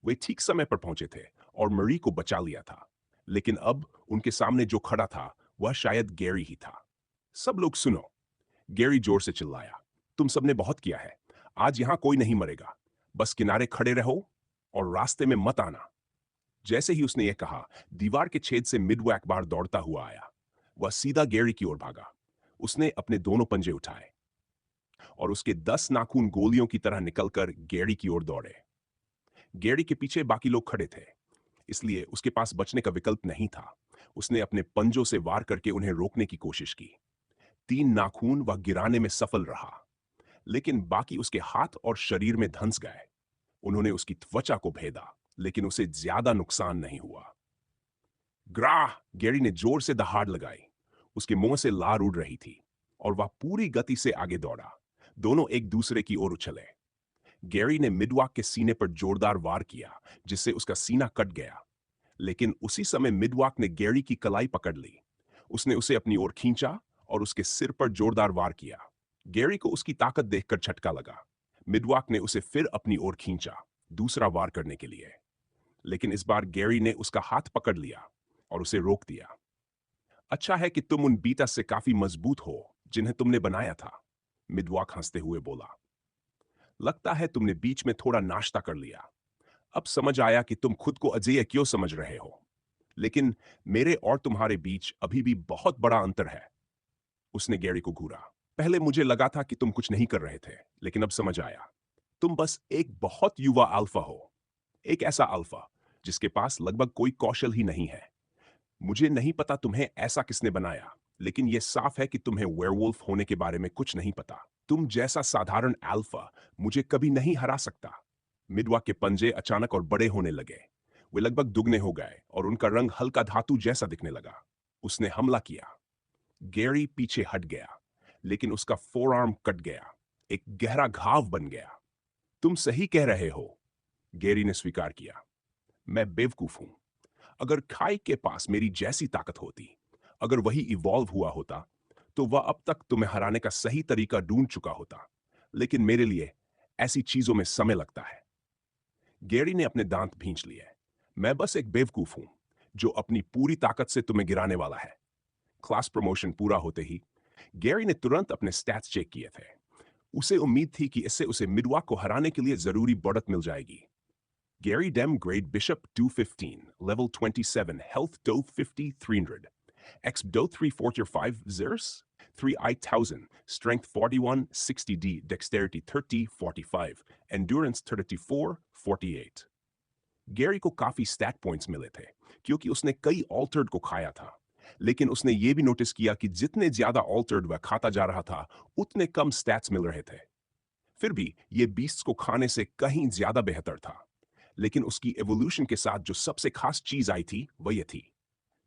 वे ठीक समय पर पहुंचे थे और मरी को बचा लिया था, लेकिन अब उनके सामने जो खड़ा था वह शायद गैरी ही था। सब लोग सुनो, गैरी जोर से चिल्लाया। तुम सबने बहुत किया है। आज यहां कोई नहीं मरेगा। बस किनारे खड़े रहो और रास्ते में मत आना। जैसे ही उसने यह कहा, दीवार के छेद से मिडवैक बाहर दौड़ता हुआ आया। वह सीधा गैरी की ओर भागा। उसने अपने दोनों पंजे उठाए और उसके 10 नाखून गोलियों की तरह निकलकर गैरी की ओर दौड़े। गैरी के पीछे बाकी लोग खड़े थे, इसलिए उसके पास बचने का विकल्प नहीं था। उसने अपने पंजों से वार करके उन्हें रोकने की कोशिश की। 3 नाखून वह गिराने में सफल रहा, लेकिन बाकी उसके हाथ और शरीर में धंस गए। उन्होंने उसकी त्वचा को भेदा, लेकिन उसे ज्यादा नुकसान नहीं हुआ। ग्राह! गैरी ने जोर से दहाड़ लगाई। उसके मुंह से लार उड़ रही थी और वह पूरी गति से आगे दौड़ा। दोनों एक दूसरे की ओर उछले। गैरी ने मिडवॉक के सीने पर जोरदार वार किया, जिससे उसका सीना कट गया। लेकिन उसी समय मिडवॉक ने गैरी की कलाई पकड़ ली। उसने उसे अपनी ओर खींचा और उसके सिर पर जोरदार वार किया। गैरी को उसकी ताकत देखकर झटका लगा। मिडवॉक ने उसे फिर अपनी ओर खींचा, दूसरा वार करने के लिए। लेकिन इस बार गैरी ने उसका हाथ पकड़ लिया और उसे रोक दिया। अच्छा है कि तुम उन बीटा से काफी मजबूत हो जिन्हें तुमने बनाया था, मिडवॉक हंसते हुए बोला। लगता है तुमने बीच में थोड़ा नाश्ता कर लिया। अब समझ आया कि तुम खुद को अजेय क्यों समझ रहे हो। लेकिन मेरे और तुम्हारे बीच अभी भी बहुत बड़ा अंतर है। उसने गैरी को घूरा। पहले मुझे लगा था कि तुम कुछ नहीं कर रहे थे, लेकिन अब समझ आया। तुम बस एक बहुत युवा अल्फा हो। एक ऐसा अल्फा जिसके पास लगभग कोई कौशल ही नहीं है। मुझे नहीं पता तुम्हें ऐसा किसने बनाया, लेकिन यह साफ है कि तुम्हें वेयरवुल्फ होने के बारे में कुछ नहीं पता। तुम जैसा साधारण अल्फा मुझे कभी नहीं हरा सकता। मिडवा के पंजे अचानक और बड़े होने लगे। वे लगभग दुगने हो गए और उनका रंग हल्का धातु जैसा दिखने लगा। उसने हमला किया। गैरी पीछे हट गया, लेकिन उसका फोरआर्म कट गया। एक गहरा घाव बन गया। तुम सही कह रहे हो, गैरी ने स्वीकार किया। मैं बेवकूफ हूं। अगर खाई के पास मेरी जैसी ताकत होती, अगर वही इवॉल्व हुआ होता, तो वह अब तक तुम्हें हराने का सही तरीका ढूंढ चुका होता। लेकिन मेरे लिए ऐसी चीजों में समय लगता है। गैरी ने अपने दांत भींच लिए। मैं बस एक बेवकूफ हूं जो अपनी पूरी ताकत से तुम्हें गिराने वाला है। क्लास प्रमोशन पूरा होते ही गैरी ने तुरंत अपने स्टैट्स चेक किए थे। उसे उम्मीद थी कि इससे उसे मिडवा को हराने के लिए जरूरी बढ़त मिल जाएगी। Gary Dem grade Bishop 215, level 27, health do 50 300, X do 3 4 5 zers, 3 I 1000, strength 41 60D, dexterity 30 45, endurance 34 48. Gary को काफी स्टैट पॉइंट्स मिले थे क्योंकि उसने कई ऑल्टर्ड को खाया था। लेकिन उसने ये भी नोटिस किया कि जितने ज्यादा ऑल्टर्ड वह खाता जा रहा था, उतने कम स्टैट्स मिल रहे थे। फिर भी ये बीस्ट्स को खाने से कहीं ज्यादा बेहतर था। लेकिन उसकी एवोल्यूशन के साथ जो सबसे खास चीज आई थी वह ये थी।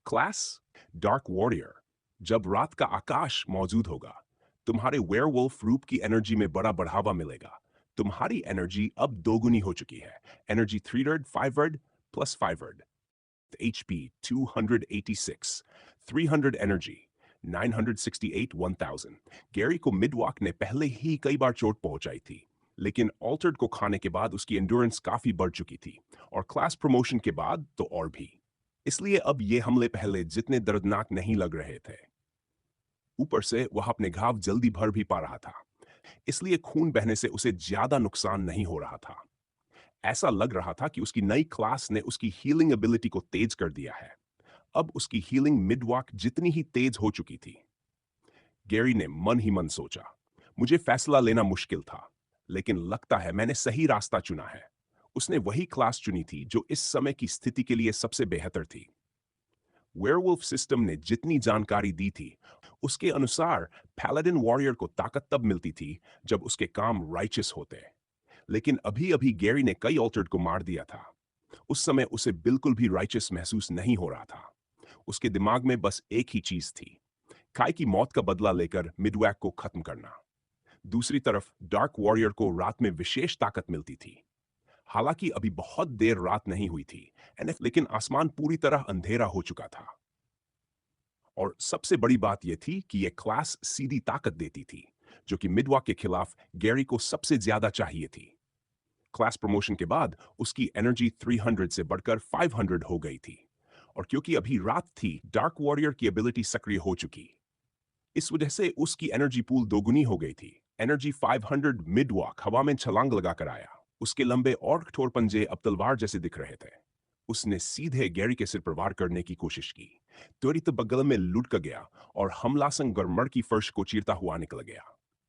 Class dark warrior. जब रात का आकाश मौजूद होगा, तुम्हारे वेयरवुल्फ रूप की एनर्जी में बड़ा बढ़ावा मिलेगा। तुम्हारी एनर्जी अब दोगुनी हो चुकी है। Energy 3 word 5 word plus 5 word. HP 286, 300 energy 968 1000। Gary को मिडवॉक ने पहले ही कई बार चोट पहुंचाई थी, लेकिन ऑल्टर्ड को खाने के बाद उसकी एंड्योरेंस काफी बढ़ चुकी थी, और क्लास प्रमोशन के बाद तो और भी। इसलिए अब ये हमले पहले जितने दर्दनाक नहीं लग रहे थे। ऊपर से वह अपने घाव जल्दी भर भी पा रहा था, इसलिए खून बहने से उसे ज्यादा नुकसान नहीं हो रहा था। ऐसा लग रहा था कि उसकी नई क्लास ने उसकी हीलिंग एबिलिटी को तेज कर दिया है। अब उसकी हीलिंग मिडवॉक जितनी ही तेज हो चुकी थी। गैरी ने मन ही मन सोचा, मुझे फैसला लेना मुश्किल था, लेकिन लगता है मैंने सही रास्ता चुना है। उसने वही क्लास चुनी थी जो इस समय की स्थिति के लिए सबसे बेहतर थी। वेयरवुल्फ सिस्टम ने जितनी जानकारी दी थी, उसके अनुसार पैलाडिन वॉरियर को ताकत तब मिलती थी जब उसके काम राइचस होते। लेकिन अभी अभी गैरी ने कई ऑल्टर्ड को मार दिया था। उस समय उसे बिल्कुल भी राइचस महसूस नहीं हो रहा था। उसके दिमाग में बस एक ही चीज थी, काय की मौत का बदला लेकर मिडवैक को खत्म करना। दूसरी तरफ डार्क वॉरियर को रात में विशेष ताकत मिलती थी। हालांकि अभी बहुत देर रात नहीं हुई थी, लेकिन आसमान पूरी तरह अंधेरा हो चुका था। और सबसे बड़ी बात यह थी कि यह क्लास सीधी ताकत देती थी, जो कि मिडवा के खिलाफ गैरी को सबसे ज्यादा चाहिए थी। क्लास प्रमोशन के बाद उसकी एनर्जी 300 से बढ़कर 500 हो गई थी, और क्योंकि अभी रात थी, डार्क वॉरियर की एबिलिटी सक्रिय हो चुकी। इस वजह से उसकी एनर्जी पूल दोगुनी हो गई थी। एनर्जी 500 मिडवॉक हवा में छलांग लगाकर आया। उसके लंबे और कठोर पंजे अब तलवार जैसे दिख रहे थे। उसने सीधे गैरी के सिर पर वार करने की कोशिश की। त्वरित बगल में लुढ़क गया और हमला संग गरमड़ की फर्श को चीरता हुआ निकल गया।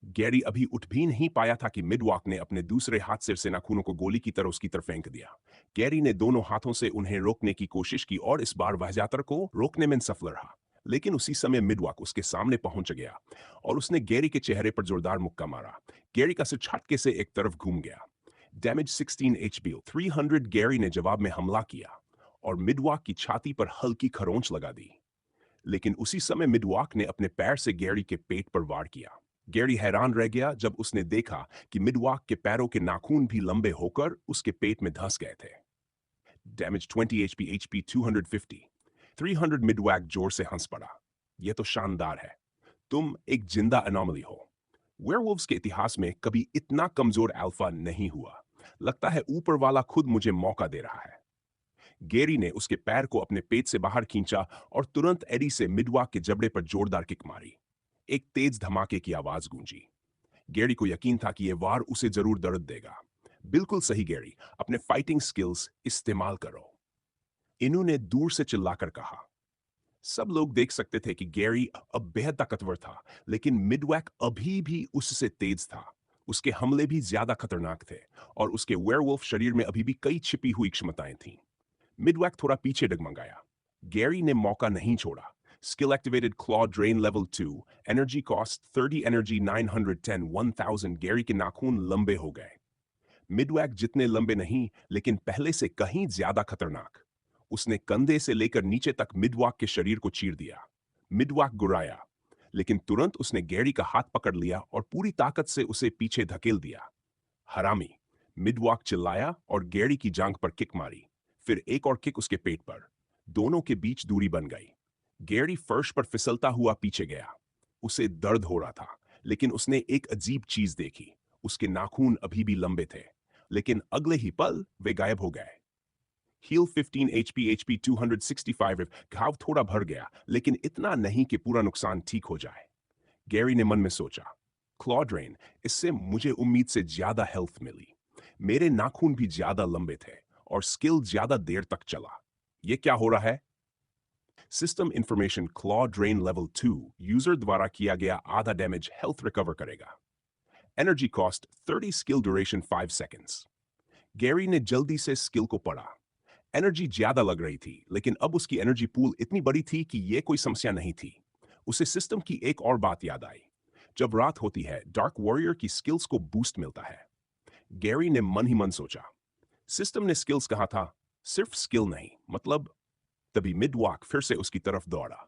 गैरी अभी उठ भी नहीं पाया था कि मिडवॉक ने अपने दूसरे हाथ से नाखूनों को गोली की तरह उसकी तरफ फेंक दिया। गैरी ने दोनों हाथों से उन्हें रोकने की कोशिश की और इस बार वह ज्यादातर को रोकने में सफल रहा। लेकिन उसी समय मिडवॉक उसके सामने पहुंच गया और उसने गैरी के चेहरे पर जोरदार मुक्का मारा। गैरी का सिर झटके से एक तरफ घूम गया। Damage 16 HP 300। गैरी ने जवाब में हमला किया और मिडवॉक की छाती पर हल्की खरोंच लगा दी। लेकिन उसी समय मिडवॉक ने अपने पैर से गैरी के पेट पर वार किया। गैरी हैरान रह गया जब उसने देखा कि मिडवॉक के पैरों के नाखून भी लंबे होकर उसके पेट में धंस गए थे। Damage 20 HP HP 250। 300। मिडवॉक जोर से हंस पड़ा। यह तो शानदार है। तुम एक जिंदा अनोमली हो। वेयरवुल्व्स के इतिहास में कभी इतना कमजोर अल्फा नहीं हुआ। लगता है ऊपर वाला खुद मुझे मौका दे रहा है। गैरी ने उसके पैर को अपने पेट से बाहर खींचा और तुरंत एडी से मिडवॉक के जबड़े पर जोरदार किक मारी। एक तेज धमाके की आवाज गूंजी। गैरी को यकीन था कि यह वार उसे जरूर दर्द देगा। बिल्कुल सही गैरी, अपने फाइटिंग स्किल्स इस्तेमाल करो, इन्होंने दूर से चिल्लाकर कहा। सब लोग देख सकते थे कि गैरी अब बेहद ताकतवर था, लेकिन मिडवॉक अभी भी उससे तेज था। उसके हमले भी ज्यादा खतरनाक थे और उसके वेयरवुल्फ शरीर में अभी भी कई छिपी हुई क्षमताएं थीं। मिडवॉक थोड़ा पीछे डगमगाया। गैरी ने मौका नहीं छोड़ा। Skill activated claw drain level 2। Energy cost 30 energy 910 1000। Gary के नाखून लंबे हो गए। मिडवॉक जितने लंबे नहीं, लेकिन पहले से कहीं ज्यादा खतरनाक। उसने कंधे से लेकर नीचे तक मिडवॉक के शरीर को चीर दिया। मिडवॉक गुर्राया, लेकिन तुरंत उसने गैरी का हाथ पकड़ लिया और पूरी ताकत से उसे पीछे धकेल दिया। हरामी, मिडवॉक चिल्लाया और गैरी की जांघ पर किक मारी। फिर एक और किक उसके पेट पर। दोनों के बीच दूरी बन गई। गैरी फर्श पर फिसलता हुआ पीछे गया। उसे दर्द हो रहा था, लेकिन उसने एक अजीब चीज देखी। उसके नाखून अभी भी लंबे थे, लेकिन अगले ही पल वे गायब हो गए। Heal 15 HP HP 265। घाव थोड़ा भर गया, लेकिन इतना नहीं कि पूरा नुकसान ठीक हो जाए। गैरी ने मन में सोचा, क्लॉ ड्रेन, इससे मुझे उम्मीद से ज्यादा हेल्थ मिली। मेरे नाखून भी ज्यादा लंबे थे और स्किल ज्यादा देर तक चला। ये क्या हो रहा है? System information claw drain level 2 user द्वारा किया गया आधा डैमेज हेल्थ रिकवर करेगा। Energy cost 30 skill duration 5 seconds. Gary ने जल्दी से स्किल को पढ़ा। एनर्जी ज्यादा लग रही थी, लेकिन अब उसकी एनर्जी पूल इतनी बड़ी थी कि यह कोई समस्या नहीं थी। उसे सिस्टम की एक और बात याद आई। जब रात होती है, डार्क वॉरियर की स्किल्स को बूस्ट मिलता है। गैरी ने मन ही मन सोचा, सिस्टम ने स्किल्स कहा था, सिर्फ स्किल नहीं, मतलब। तभी मिडवॉक फिर से उसकी तरफ दौड़ा।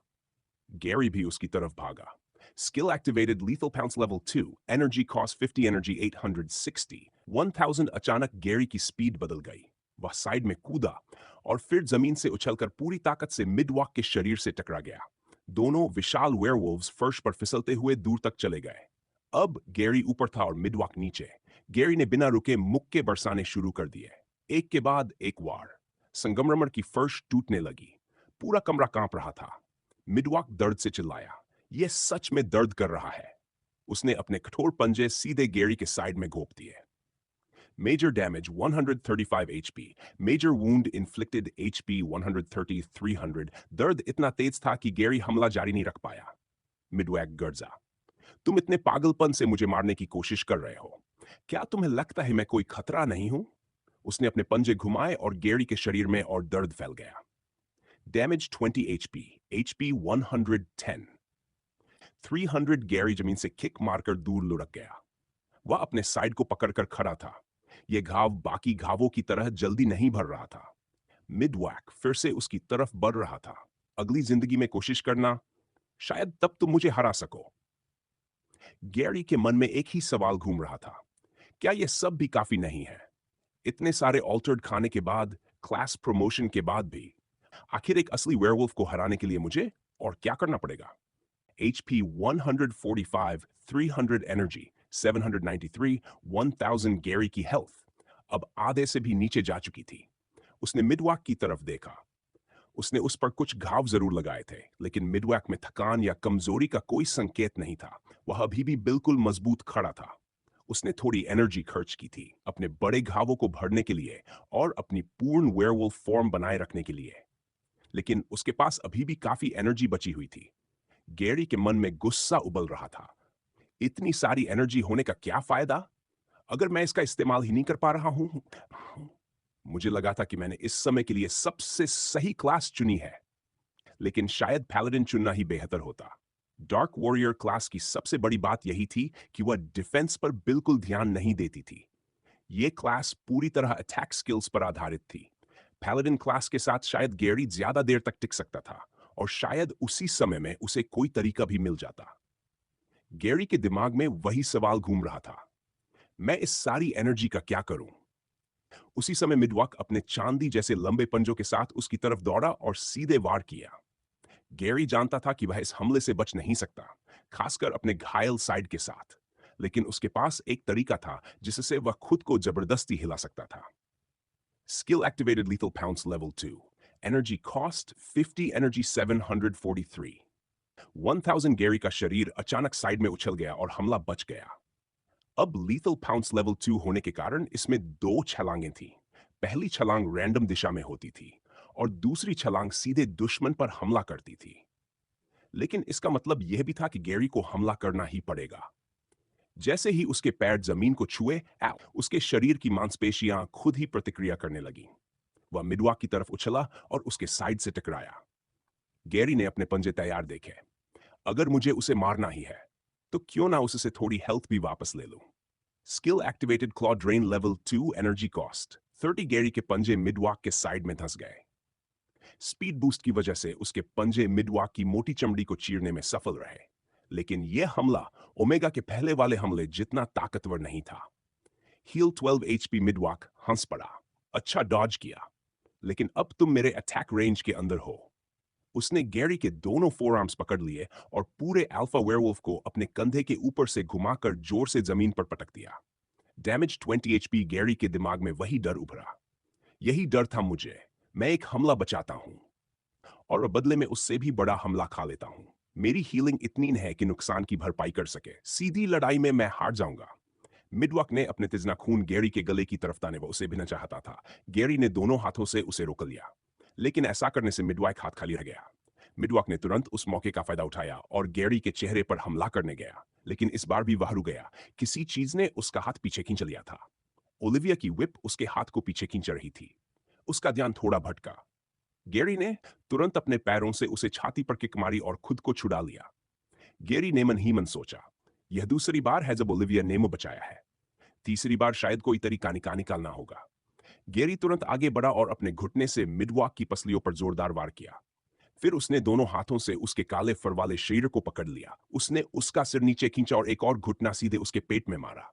गैरी भी उसकी तरफ भागा। Skill activated lethal pounce level 2। Energy cost 50 energy 860 1000। अचानक गैरी की स्पीड बदल गई। वह साइड में कूदा और फिर जमीन से उछलकर पूरी ताकत से मिडवॉक के शरीर से टकरा गया। दोनों विशाल वेयरवुल्व्स फर्श पर फिसलते हुए दूर तक चले गए। अब गैरी ऊपर था और मिडवॉक नीचे। गैरी ने बिना रुके मुक्के बरसाने शुरू कर दिए, एक के बाद एक वार। संगमरमर की फर्श टूटने लगी। पूरा कमरा कांप रहा था। मिडवॉक दर्द से चिल्लाया, यह सच में दर्द कर रहा है। उसने अपने कठोर पंजे सीधे गैरी के साइड में घोंप दिए। Major damage 135 HP. Major wound inflicted HP 130 300। दर्द इतना तेज था कि गैरी हमला जारी नहीं रख पाया। मिडवॉक गर्जा, तुम इतने पागलपन से मुझे मारने की कोशिश कर रहे हो। क्या तुम्हें लगता है मैं कोई खतरा नहीं हूं? उसने अपने पंजे घुमाए और गैरी के शरीर में और दर्द फैल गया। Damage 20 HP HP 110। 300। गैरी जमीन से किक मारकर दूर लुढ़क गया। वह अपने साइड को पकड़कर खड़ा था। यह घाव बाकी घावों की तरह जल्दी नहीं भर रहा था। मिडवॉक फिर से उसकी तरफ बढ़ रहा था। अगली जिंदगी में कोशिश करना, शायद तब तुम मुझे हरा सको। गैरी के मन में एक ही सवाल घूम रहा था, क्या यह सब भी काफी नहीं है? इतने सारे ऑल्टर्ड खाने के बाद, क्लास प्रमोशन के बाद भी, आखिर एक असली वेयरवुल्फ को हराने के लिए मुझे और क्या करना पड़ेगा? HP 145, 300 energy 793 1000। गैरी की हेल्थ अब आधे से भी नीचे जा चुकी थी। उसने मिडवॉक की तरफ देखा। उसने उस पर कुछ घाव जरूर लगाए थे, लेकिन मिडवॉक में थकान या कमजोरी का कोई संकेत नहीं था। वह अभी भी बिल्कुल मजबूत खड़ा था। उसने थोड़ी एनर्जी खर्च की थी अपने बड़े घावों को भरने के लिए और अपनी पूर्ण वेयरवुल्फ फॉर्म बनाए रखने के लिए, लेकिन उसके पास अभी भी काफी एनर्जी बची हुई थी। गैरी के मन में गुस्सा उबल रहा था। इतनी सारी एनर्जी होने का क्या फायदा अगर मैं इसका इस्तेमाल ही नहीं कर पा रहा हूं। मुझे लगा था कि मैंने इस समय के लिए सबसे सही क्लास चुनी है, लेकिन शायद पैलेडिन चुनना ही बेहतर होता। डार्क वॉरियर क्लास की सबसे बड़ी बात यही थी कि वह डिफेंस पर बिल्कुल ध्यान नहीं देती थी। यह क्लास पूरी तरह अटैक स्किल्स पर आधारित थी। पैलेडिन क्लास के साथ शायद गैरी ज्यादा देर तक टिक सकता था और शायद उसी समय में उसे कोई तरीका भी मिल जाता। गैरी के दिमाग में वही सवाल घूम रहा था, मैं इस सारी एनर्जी का क्या करूं। उसी समय मिडवॉक अपने चांदी जैसे लंबे पंजों के साथ उसकी तरफ दौड़ा और सीधे वार किया। गैरी जानता था कि वह इस हमले से बच नहीं सकता, खासकर अपने घायल साइड के साथ, लेकिन उसके पास एक तरीका था जिससे वह खुद को जबरदस्ती हिला सकता था। Skill activated lethal pounce level 2, energy cost 50, energy 743। 1000 Gary का शरीर अचानक साइड में उछल गया और हमला बच गया। अब लीथल पाउंस लेवल 2 होने के कारण इसमें दो छलांगें थीं। पहली छलांग रैंडम दिशा में होती थी और दूसरी छलांग सीधे दुश्मन पर हमला करती थी। लेकिन इसका मतलब यह भी था कि गैरी को हमला करना ही पड़ेगा। जैसे ही उसके पैर जमीन को छुए, उसके शरीर की मांसपेशियां खुद ही प्रतिक्रिया करने लगी। वह मिडवा की तरफ उछला और उसके साइड से टकराया। गैरी ने अपने पंजे तैयार देखे। अगर मुझे उसे मारना ही है तो क्यों ना उससे थोड़ी हेल्थ भी वापस ले लूं। Skill activated claw drain level 2, energy cost 30। Gary के पंजे मिडवॉक के साइड में धंस गए। स्पीड बूस्ट की वजह से उसके पंजे मिडवॉक की मोटी चमड़ी को चीरने में सफल रहे, लेकिन यह हमला ओमेगा के पहले वाले हमले जितना ताकतवर नहीं था। हील 12 एचपी मिडवॉक हंस पड़ा। अच्छा डॉज किया, लेकिन अब तुम मेरे अटैक रेंज के अंदर हो। उसने गैरी के दोनों फोरआर्म्स पकड़ लिए और पूरे अल्फा वेयरवुल्फ को अपने कंधे के ऊपर से घुमाकर जोर से जमीन पर पटक दिया। Damage 20 HP. गैरी के दिमाग में वही डर उभरा। यही डर था मुझे। मैं एक हमला बचाता हूं और बदले में उससे भी बड़ा हमला खा लेता हूं। मेरी हीलिंग इतनी है कि नुकसान की भरपाई कर सके। सीधी लड़ाई में मैं हार जाऊंगा। मिडवॉक ने अपने तिजना खून गैरी के गले की तरफ ताने, वो उसे भी न चाहता था। गैरी ने दोनों हाथों से उसे रोक लिया, लेकिन ऐसा करने से मिडवॉक हाथ खाली रह गया। मिडवॉक ने तुरंत उस मौके का फायदा उठाया और गैरी के चेहरे पर हमला करने गया, लेकिन इस बार भी वह रुक गया। किसी चीज ने उसका हाथ पीछे खींच लिया था। ओलिविया की whip उसके हाथ को पीछे खींच रही थी। उसका ध्यान थोड़ा भटका। गैरी ने तुरंत अपने पैरों से उसे छाती पर किक मारी और खुद को छुड़ा लिया। गैरी ने मन ही मन सोचा, यह दूसरी बार है जब ओलिविया ने मुझे बचाया है। तीसरी बार शायद कोई तरीका निकालना होगा। गैरी तुरंत आगे बढ़ा और अपने घुटने से मिडवॉक की पसलियों पर जोरदार वार किया। फिर उसने दोनों हाथों से उसके काले फर वाले शरीर को पकड़ लिया। उसने उसका सिर नीचे खींचा और एक और घुटना सीधे उसके पेट में मारा।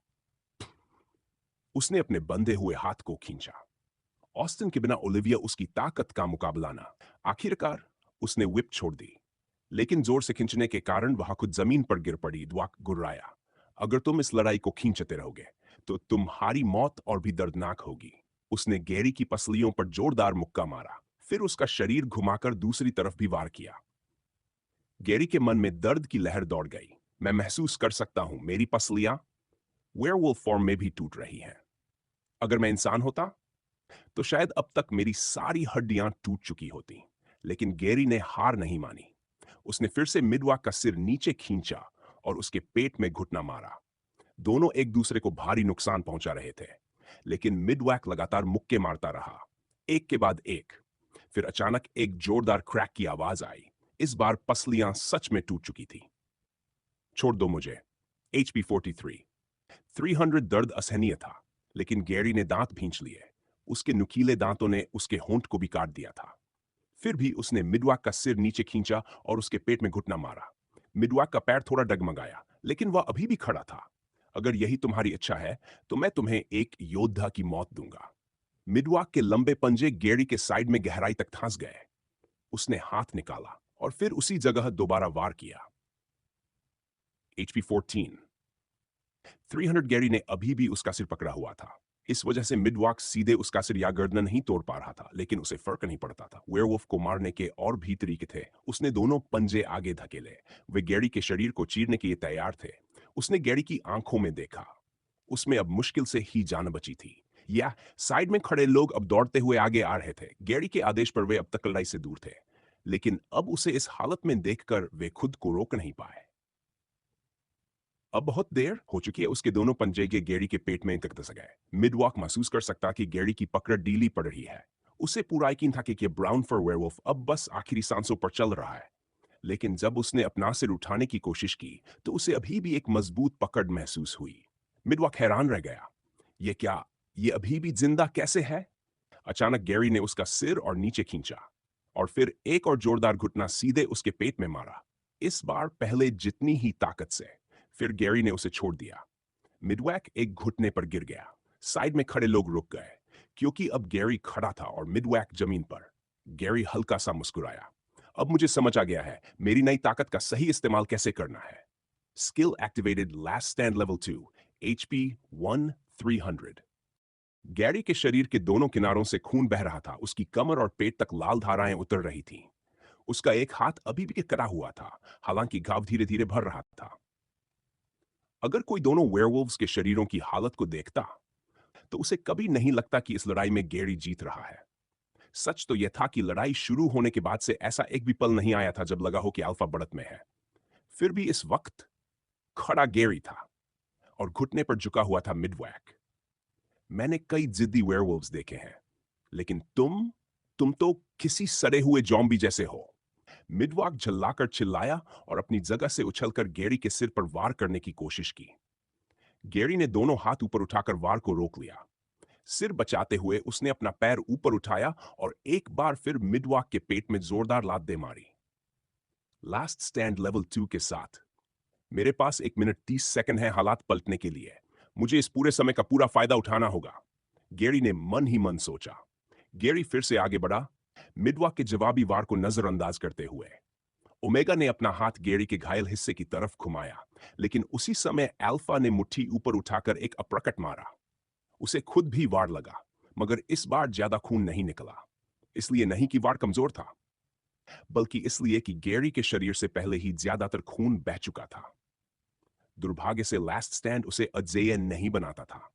उसने अपने बंधे हुए हाथ को खींचा। ऑस्टिन के बिना ओलिविया उसकी ताकत का मुकाबला ना। आखिरकार उसने whip छोड़ दी, लेकिन जोर से खींचने के कारण वह खुद जमीन पर गिर पड़ी। द्वाक गुर्राया, अगर तुम इस लड़ाई को खींचते रहोगे तो तुम्हारी मौत और भी दर्दनाक होगी। उसने गैरी की पसलियों पर जोरदार मुक्का मारा, फिर उसका शरीर घुमाकर दूसरी तरफ भी वार किया। गैरी के मन में दर्द की लहर दौड़ गई। मैं महसूस कर सकता हूं मेरी पसलियां वेयरवुल्फ फॉर्म में भी टूट रही हैं। अगर मैं इंसान होता तो शायद अब तक मेरी सारी हड्डियां टूट चुकी होती। लेकिन गैरी ने हार नहीं मानी। उसने फिर से मिडवॉक का सिर नीचे खींचा और उसके पेट में घुटना मारा। दोनों एक दूसरे को भारी नुकसान पहुंचा रहे थे, लेकिन मिडवॉक लगातार मुक्के मारता रहा, एक के बाद एक। फिर अचानक एक जोरदार क्रैक की आवाज आई। इस बार पसलियां सच में टूट चुकी थी। छोड़ दो मुझे। HP 43। 300 दर्द असहनीय था, लेकिन गैरी ने दांत भींच लिए। उसके नुकीले दांतों ने उसके होंठ को भी काट दिया था। फिर भी उसने मिडवॉक का सिर नीचे खींचा और उसके पेट में घुटना मारा। मिडवॉक का पैर थोड़ा डगमगाया, लेकिन वह अभी भी खड़ा था। अगर यही तुम्हारी इच्छा है तो मैं तुम्हें एक योद्धा की मौत दूंगा। मिडवॉक के लंबे पंजे गैरी के साइड में गहराई तक धंस गए। उसने हाथ निकाला और फिर उसी जगह दोबारा वार किया। HP 14। 300। गैरी ने अभी भी उसका सिर पकड़ा हुआ था। इस वजह से मिडवॉक सीधे उसका सिर या गर्दन नहीं तोड़ पा रहा था, लेकिन उसे फर्क नहीं पड़ता था। वेयरवुल्फ को मारने के और भी तरीके थे। उसने दोनों पंजे आगे धकेले। वे गैरी के शरीर को चीरने के लिए तैयार थे। उसने गैरी की आंखों में देखा। उसमें अब मुश्किल से ही जान बची थी। या साइड में खड़े लोग अब दौड़ते हुए आगे आ रहे थे। गैरी के आदेश पर वे अब तक लड़ाई से दूर थे, लेकिन अब उसे इस हालत में देखकर वे खुद को रोक नहीं पाए। अब बहुत देर हो चुकी है। उसके दोनों पंजे के गैरी के पेट में तक दस गए। मिडवॉक महसूस कर सकता कि गैरी की पकड़ ढीली पड़ रही है। उसे पूरा यकीन था कि ब्राउन फर वेयरवुल्फ अब बस आखिरी सांसों पर चल रहा है। लेकिन जब उसने अपना सिर उठाने की कोशिश की, तो उसे अभी भी एक मजबूत पकड़ महसूस हुई। मिडवॉक हैरान रह गया। ये क्या? ये अभी भी जिंदा कैसे है? अचानक गैरी ने उसका सिर और नीचे खींचा, और फिर एक और जोरदार घुटना सीधे उसके पेट में मारा। इस बार पहले जितनी ही ताकत से। फिर गैरी ने उसे छोड़ दिया। मिडवैक एक घुटने पर गिर गया। साइड में खड़े लोग रुक गए, क्योंकि अब गैरी खड़ा था और मिडवैक जमीन पर। गैरी हल्का सा मुस्कुराया। अब मुझे समझ आ गया है मेरी नई ताकत का सही इस्तेमाल कैसे करना है। Skill activated, last stand level 2, HP 1 300। Gary के शरीर के दोनों किनारों से खून बह रहा था। उसकी कमर और पेट तक लाल धाराएं उतर रही थीं। उसका एक हाथ अभी भी कटा हुआ था, हालांकि घाव धीरे धीरे भर रहा था। अगर कोई दोनों वेयरवुल्व्स के शरीरों की हालत को देखता, तो उसे कभी नहीं लगता कि इस लड़ाई में गैरी जीत रहा है। सच तो यह था कि लड़ाई शुरू होने के बाद से ऐसा एक भी पल नहीं आया था जब लगा हो कि अल्फा बढ़त में है। फिर भी इस वक्त खड़ा गैरी था, और घुटने पर झुका हुआ था मिडवैक। मैंने कई जिद्दी वेयरवुल्व्स देखे हैं, लेकिन तुम तो किसी सड़े हुए जॉम्बी जैसे हो। मिडवॉक झल्लाकर चिल्लाया और अपनी जगह से उछलकर गैरी के सिर पर वार करने की कोशिश की। गैरी ने दोनों हाथ ऊपर उठाकर वार को रोक लिया। सिर बचाते हुए उसने अपना पैर ऊपर उठाया और एक बार फिर मिडवॉक के पेट में जोरदार लात दे मारी। लास्ट स्टैंड लेवल 2 के साथ। मेरे पास 1 मिनट 30 सेकंड है हालात पलटने के लिए। मुझे इस पूरे समय का पूरा फायदा उठाना होगा। गैरी ने मन ही मन सोचा। गैरी फिर से आगे बढ़ा, मिडवॉक के जवाबी वार को नजरअंदाज करते हुए। ओमेगा ने अपना हाथ गैरी के घायल हिस्से की तरफ घुमाया, लेकिन उसी समय अल्फा ने मुट्ठी ऊपर उठाकर एक अपरकट मारा। उसे खुद भी वार लगा, मगर इस बार ज्यादा खून नहीं निकला। इसलिए नहीं कि वार कमजोर था, बल्कि इसलिए कि गैरी के शरीर से पहले ही ज्यादातर खून बह चुका था। दुर्भाग्य से लास्ट स्टैंड उसे अजेय नहीं बनाता था।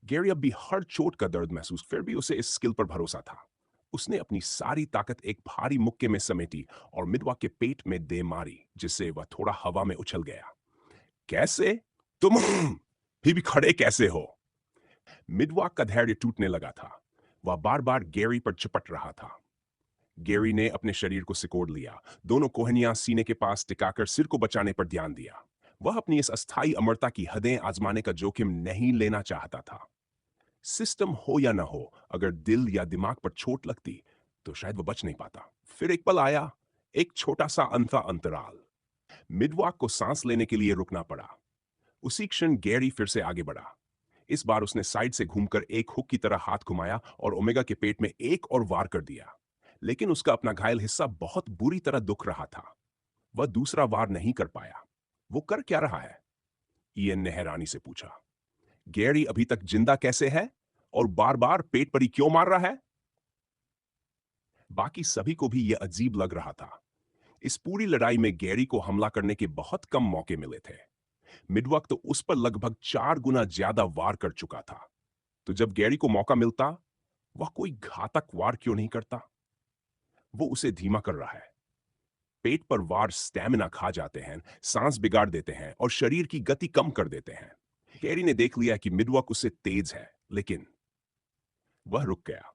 गैरी अब भी हर चोट का दर्द महसूस, फिर भी उसे इस स्किल पर भरोसा था। उसने अपनी सारी ताकत एक भारी मुक्के में समेटी और मिडवॉक के पेट में दे मारी, जिससे वह थोड़ा हवा में उछल गया। कैसे? तुम फिर भी खड़े कैसे हो? मिडवॉक का धैर्य टूटने लगा था। वह बार बार गैरी पर चिपट रहा था। गैरी ने अपने शरीर को सिकोड़ लिया, दोनों कोहनियां सीने के पास टिकाकर सिर को बचाने पर ध्यान दिया। वह अपनी इस अस्थायी अमरता की हदें आजमाने का जोखिम नहीं लेना चाहता था। सिस्टम हो या ना हो, अगर दिल या दिमाग पर चोट लगती, तो शायद वह बच नहीं पाता। फिर एक पल आया, एक छोटा सा अंतराल। मिडवॉक को सांस लेने के लिए रुकना पड़ा। उसी क्षण गैरी फिर से आगे बढ़ा। इस बार उसने साइड से घूमकर एक हुक की तरह हाथ घुमाया और ओमेगा के पेट में एक और वार कर दिया। लेकिन उसका अपना घायल हिस्सा बहुत बुरी तरह दुख रहा था। वह दूसरा वार नहीं कर पाया। वो कर क्या रहा है? ईएन ने हैरानी से पूछा। गैरी अभी तक जिंदा कैसे है और बार बार पेट पर ही क्यों मार रहा है? बाकी सभी को भी यह अजीब लग रहा था। इस पूरी लड़ाई में गैरी को हमला करने के बहुत कम मौके मिले थे। मिडवॉक तो उस पर लगभग 4 गुना ज्यादा वार कर चुका था। तो जब गैरी को मौका मिलता, वह कोई घातक वार क्यों नहीं करता? वो उसे धीमा कर रहा है। पेट पर वार स्टैमिना खा जाते हैं, सांस बिगाड़ देते हैं और शरीर की गति कम कर देते हैं। गैरी ने देख लिया कि मिडवॉक उससे तेज है, लेकिन वह रुक गया।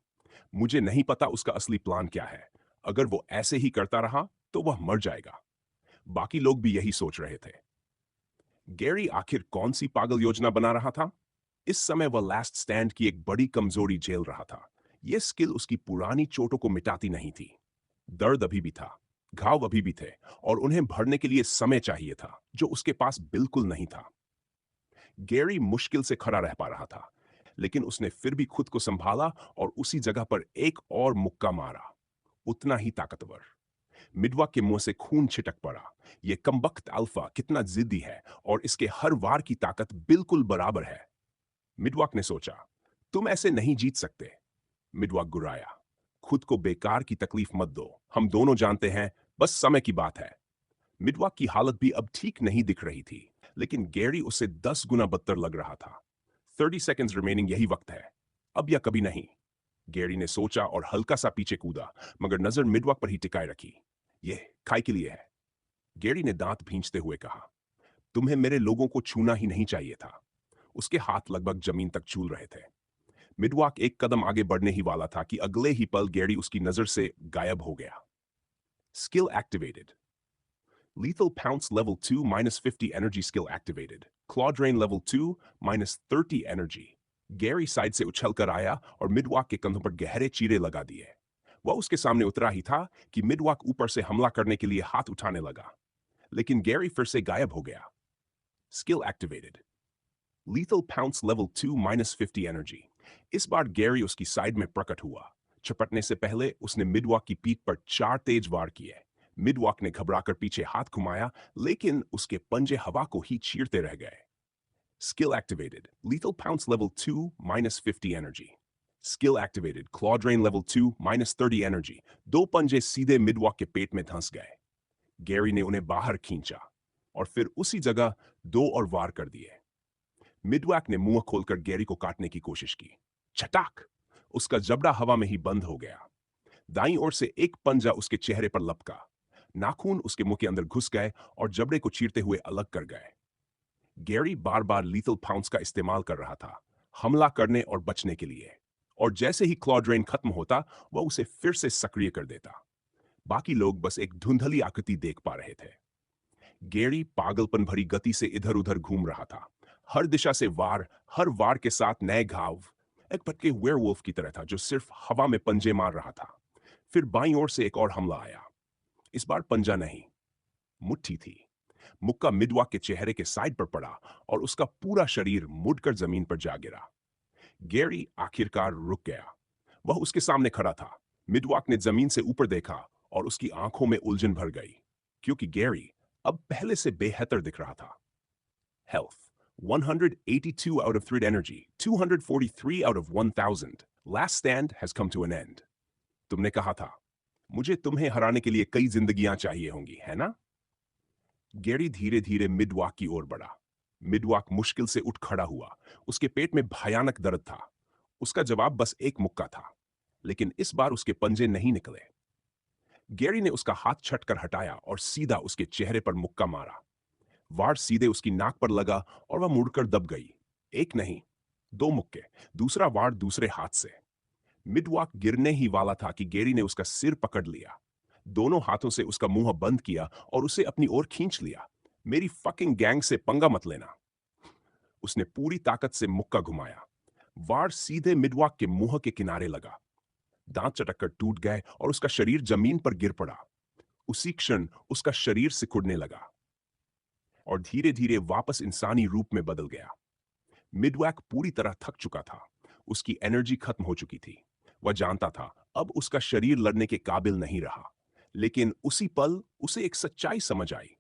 मुझे नहीं पता उसका असली प्लान क्या है। अगर वो ऐसे ही करता रहा, तो वह मर जाएगा। बाकी लोग भी यही सोच रहे थे। गैरी आखिर कौन सी पागल योजना बना रहा था? इस समय वह लास्ट स्टैंड की एक बड़ी कमजोरी झेल रहा था। यह स्किल उसकी पुरानी चोटों को मिटाती नहीं थी। दर्द अभी भी था, घाव अभी भी थे, और उन्हें भरने के लिए समय चाहिए था, जो उसके पास बिल्कुल नहीं था। गैरी मुश्किल से खड़ा रह पा रहा था, लेकिन उसने फिर भी खुद को संभाला और उसी जगह पर एक और मुक्का मारा, उतना ही ताकतवर। मिडवा के मुंह से खून छिटक पड़ा। यह कमबख्त अल्फा कितना जिद्दी है और इसके हर वार की ताकत बिल्कुल बराबर है। मिडवाक ने सोचा, तुम ऐसे नहीं जीत सकते। मिडवाक गुर्राया, खुद को बेकार की तकलीफ मत दो, हम दोनों जानते हैं, बस समय की बात है। मिडवाक की हालत भी अब ठीक नहीं दिख रही थी, लेकिन गैरी उससे 10 गुना बदतर लग रहा था। 30 seconds रिमेनिंग, यही वक्त है, अब या कभी नहीं। गैरी ने सोचा और हल्का सा पीछे कूदा, मगर नजर मिडवॉक पर ही टिकाए रखी। यह खाई के लिए है, गैरी ने दांत भींचते हुए कहा। तुम्हें मेरे लोगों को छूना ही नहीं चाहिए था। उसके हाथ लगभग जमीन तक झूल रहे थे। मिडवॉक एक कदम आगे बढ़ने ही वाला था कि अगले ही पल गैरी उसकी नजर से गायब हो गया। Skill activated. Lethal Pounce level 2 minus 50 energy skill activated. Claw Drain level 2 minus 30 energy. Gary side से उछलकर आया और मिडवॉक के कंधों पर गहरे चीरे लगा दिए। वह उसके सामने उतरा ही था कि मिडवॉक ऊपर से हमला करने के लिए हाथ उठाने लगा, लेकिन गैरी फिर से गायब हो गया। Skill activated. Lethal Pounce level 2 minus 50 energy. इस बार गैरी उसकी साइड में प्रकट हुआ। चपटने से पहले उसने मिडवॉक की पीठ पर 4 तेज वार किए। मिडवॉक ने घबराकर पीछे हाथ घुमाया, लेकिन उसके पंजे हवा को ही चीरते रह गए। Skill activated. Lethal Pounce level 2 minus 50 energy. Skill activated. Claw Drain level 2 minus 30 energy. दो पंजे सीधे मिडवॉक के पेट में धंस गए। गैरी ने उन्हें बाहर खींचा और फिर उसी जगह 2 और वार कर दिए। मिडवॉक ने मुंह खोलकर गैरी को काटने की कोशिश की। छटाक! उसका जबड़ा हवा में ही बंद हो गया। दाईं ओर से एक पंजा उसके चेहरे पर लपका। नाखून उसके मुंह के अंदर घुस गए और जबड़े को चीरते हुए अलग कर गए। गैरी बार बार लीथल पाउंस का इस्तेमाल कर रहा था, हमला करने और बचने के लिए, और जैसे ही क्लॉ ड्रेन खत्म होता वह उसे फिर से सक्रिय कर देता। बाकी लोग बस एक धुंधली आकृति देख पा रहे थे। गैरी पागलपन भरी गति से इधर उधर घूम रहा था, हर दिशा से वार, हर वार के साथ नए घाव। एक भटके वेयरवुल्फ की तरह था जो सिर्फ हवा में पंजे मार रहा था। फिर बाईं ओर से एक और हमला आया। इस बार पंजा नहीं, मुट्ठी थी। मुक्का मिडवॉक के चेहरे के साइड पर पड़ा और उसका पूरा शरीर मुड़कर जमीन पर जा गिरा। गैरी आखिरकार रुक गया। वह उसके सामने खड़ा था। मिडवॉक ने जमीन से ऊपर देखा और उसकी आंखों में उलझन भर गई, क्योंकि गैरी अब पहले से बेहतर दिख रहा था। Health 182 out of 3 energy, 243 out of 1000. Last stand has come to an end. तुमने कहा था, मुझे तुम्हें हराने के लिए कई जिंदगियां चाहिए होंगी, है ना? गैरी धीरे धीरे मिडवॉक की ओर बढ़ा। मिडवॉक मुश्किल से उठ खड़ा हुआ। उसके पेट में भयानक दर्द था। उसका जवाब बस एक मुक्का था, लेकिन इस बार उसके पंजे नहीं निकले। गैरी ने उसका हाथ छटकर हटाया और सीधा उसके चेहरे पर मुक्का मारा। वार सीधे उसकी नाक पर लगा और वह मुड़कर दब गई। एक नहीं, 2 मुक्के, दूसरा वार दूसरे हाथ से। मिडवॉक गिरने ही वाला था कि गैरी ने उसका सिर पकड़ लिया, दोनों हाथों से उसका मुंह बंद किया और उसे अपनी ओर खींच लिया। मेरी फकिंग गैंग से पंगा मत लेना। उसने पूरी ताकत से मुक्का घुमाया। वार सीधे मिडवॉक के मुंह के किनारे लगा। दांत चटककर टूट गए और उसका शरीर जमीन पर गिर पड़ा। उसी क्षण उसका शरीर सिकुड़ने लगा और धीरे धीरे वापस इंसानी रूप में बदल गया। मिडवॉक पूरी तरह थक चुका था। उसकी एनर्जी खत्म हो चुकी थी। वह जानता था अब उसका शरीर लड़ने के काबिल नहीं रहा, लेकिन उसी पल उसे एक सच्चाई समझ आई।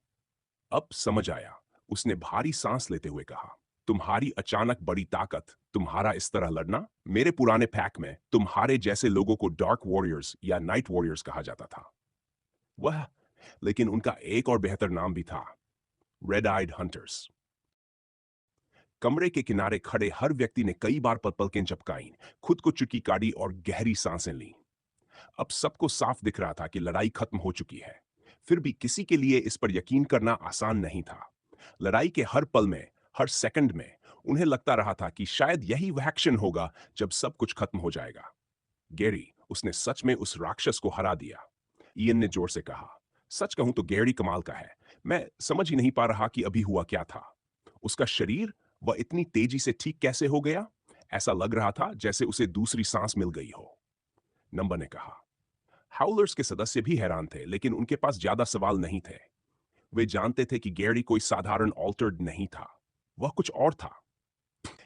अब समझ आया। उसने भारी सांस लेते हुए कहा, तुम्हारी अचानक बड़ी ताकत, तुम्हारा इस तरह लड़ना, मेरे पुराने पैक में तुम्हारे जैसे लोगों को डार्क वॉरियर्स या नाइट वॉरियर्स कहा जाता था। वह, लेकिन उनका एक और बेहतर नाम भी था, रेड आइड हंटर्स। कमरे के किनारे खड़े हर व्यक्ति ने कई बार पलकें झपकाई, खुद को चुटकी काटी और गहरी सांसें ली। अब सबको साफ दिख रहा था कि लड़ाई खत्म हो चुकी है। फिर भी किसी के लिए इस पर यकीन करना आसान नहीं था। लड़ाई के हर पल में, हर सेकंड में उन्हें लगता रहा था कि शायद यही वह एक्शन होगा जब सब कुछ खत्म हो जाएगा। गैरी, उसने सच में उस राक्षस को हरा दिया। इयन ने जोर से कहा। सच कहूं तो गैरी कमाल का है। मैं समझ ही नहीं पा रहा कि अभी हुआ क्या था। उसका शरीर, वह इतनी तेजी से ठीक कैसे हो गया? ऐसा लग रहा था जैसे उसे दूसरी सांस मिल गई हो। नंबर ने कहा। हाउलर्स के सदस्य भी हैरान थे, लेकिन उनके पास ज्यादा सवाल नहीं थे। वे जानते थे कि गैरी कोई साधारण ऑल्टर्ड नहीं था। वह कुछ और था,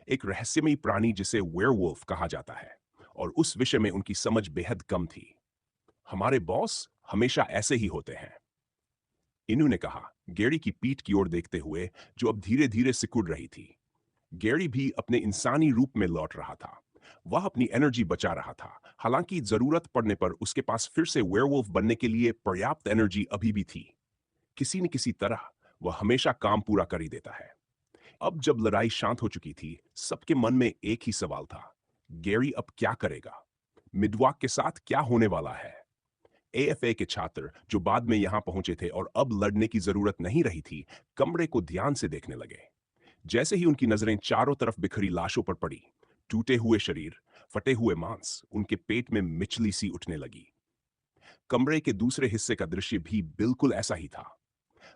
एक रहस्यमयी प्राणी जिसे वेयरवुल्फ कहा जाता है, और उस विषय में उनकी समझ बेहद कम थी। हमारे बॉस हमेशा ऐसे ही होते हैं, इनु ने कहा, गैरी की पीठ की ओर देखते हुए, जो अब धीरे धीरे सिकुड़ रही थी। गैरी भी अपने इंसानी रूप में लौट रहा था। वह अपनी एनर्जी बचा रहा था, हालांकि जरूरत पड़ने पर उसके पास फिर से वेयरवुल्फ बनने के लिए पर्याप्त एनर्जी अभी भी थी। किसी न किसी तरह वह हमेशा काम पूरा कर ही देता है। अब जब लड़ाई शांत हो चुकी थी, सबके मन में एक ही सवाल था, गैरी अब क्या करेगा? मिडवॉक के साथ क्या होने वाला है? एएफए के छात्र जो बाद में यहां पहुंचे थे और अब लड़ने की जरूरत नहीं रही थी, कमरे को ध्यान से देखने लगे। जैसे ही उनकी नजरें चारों तरफ बिखरी लाशों पर पड़ी, टूटे हुए शरीर, फटे हुए मांस, उनके पेट में मिचली सी उठने लगी। कमरे के दूसरे हिस्से का दृश्य भी बिल्कुल ऐसा ही था।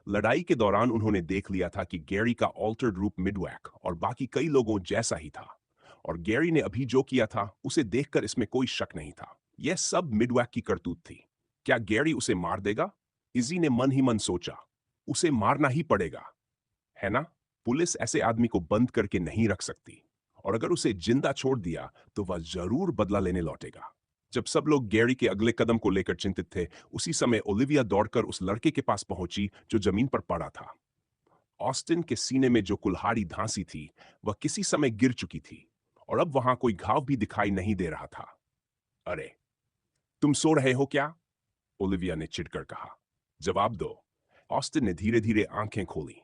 लड़ाई के दौरान उन्होंने देख लिया था कि गैरी का ऑल्टर्ड रूप मिडवैक और बाकी कई लोगों जैसा ही था, और गैरी ने अभी जो किया था उसे देखकर इसमें कोई शक नहीं था। यह सब मिडवैक की करतूत थी। क्या गैरी उसे मार देगा? इजी ने मन ही मन सोचा, उसे मारना ही पड़ेगा, है ना? पुलिस ऐसे आदमी को बंद करके नहीं रख सकती, और अगर उसे जिंदा छोड़ दिया तो वह जरूर बदला लेने लौटेगा। जब सब लोग गैरी के अगले कदम को लेकर चिंतित थे, उसी समय ओलिविया दौड़कर उस लड़के के पास पहुंची जो जमीन पर पड़ा था। ऑस्टिन के सीने में जो कुल्हाड़ी धांसी थी, वह किसी समय गिर चुकी थी, और अब वहां कोई घाव भी दिखाई नहीं दे रहा था। अरे, तुम सो रहे हो क्या? ओलिविया ने चिढ़कर कहा। जवाब दो। ऑस्टिन ने धीरे धीरे आंखें खोली।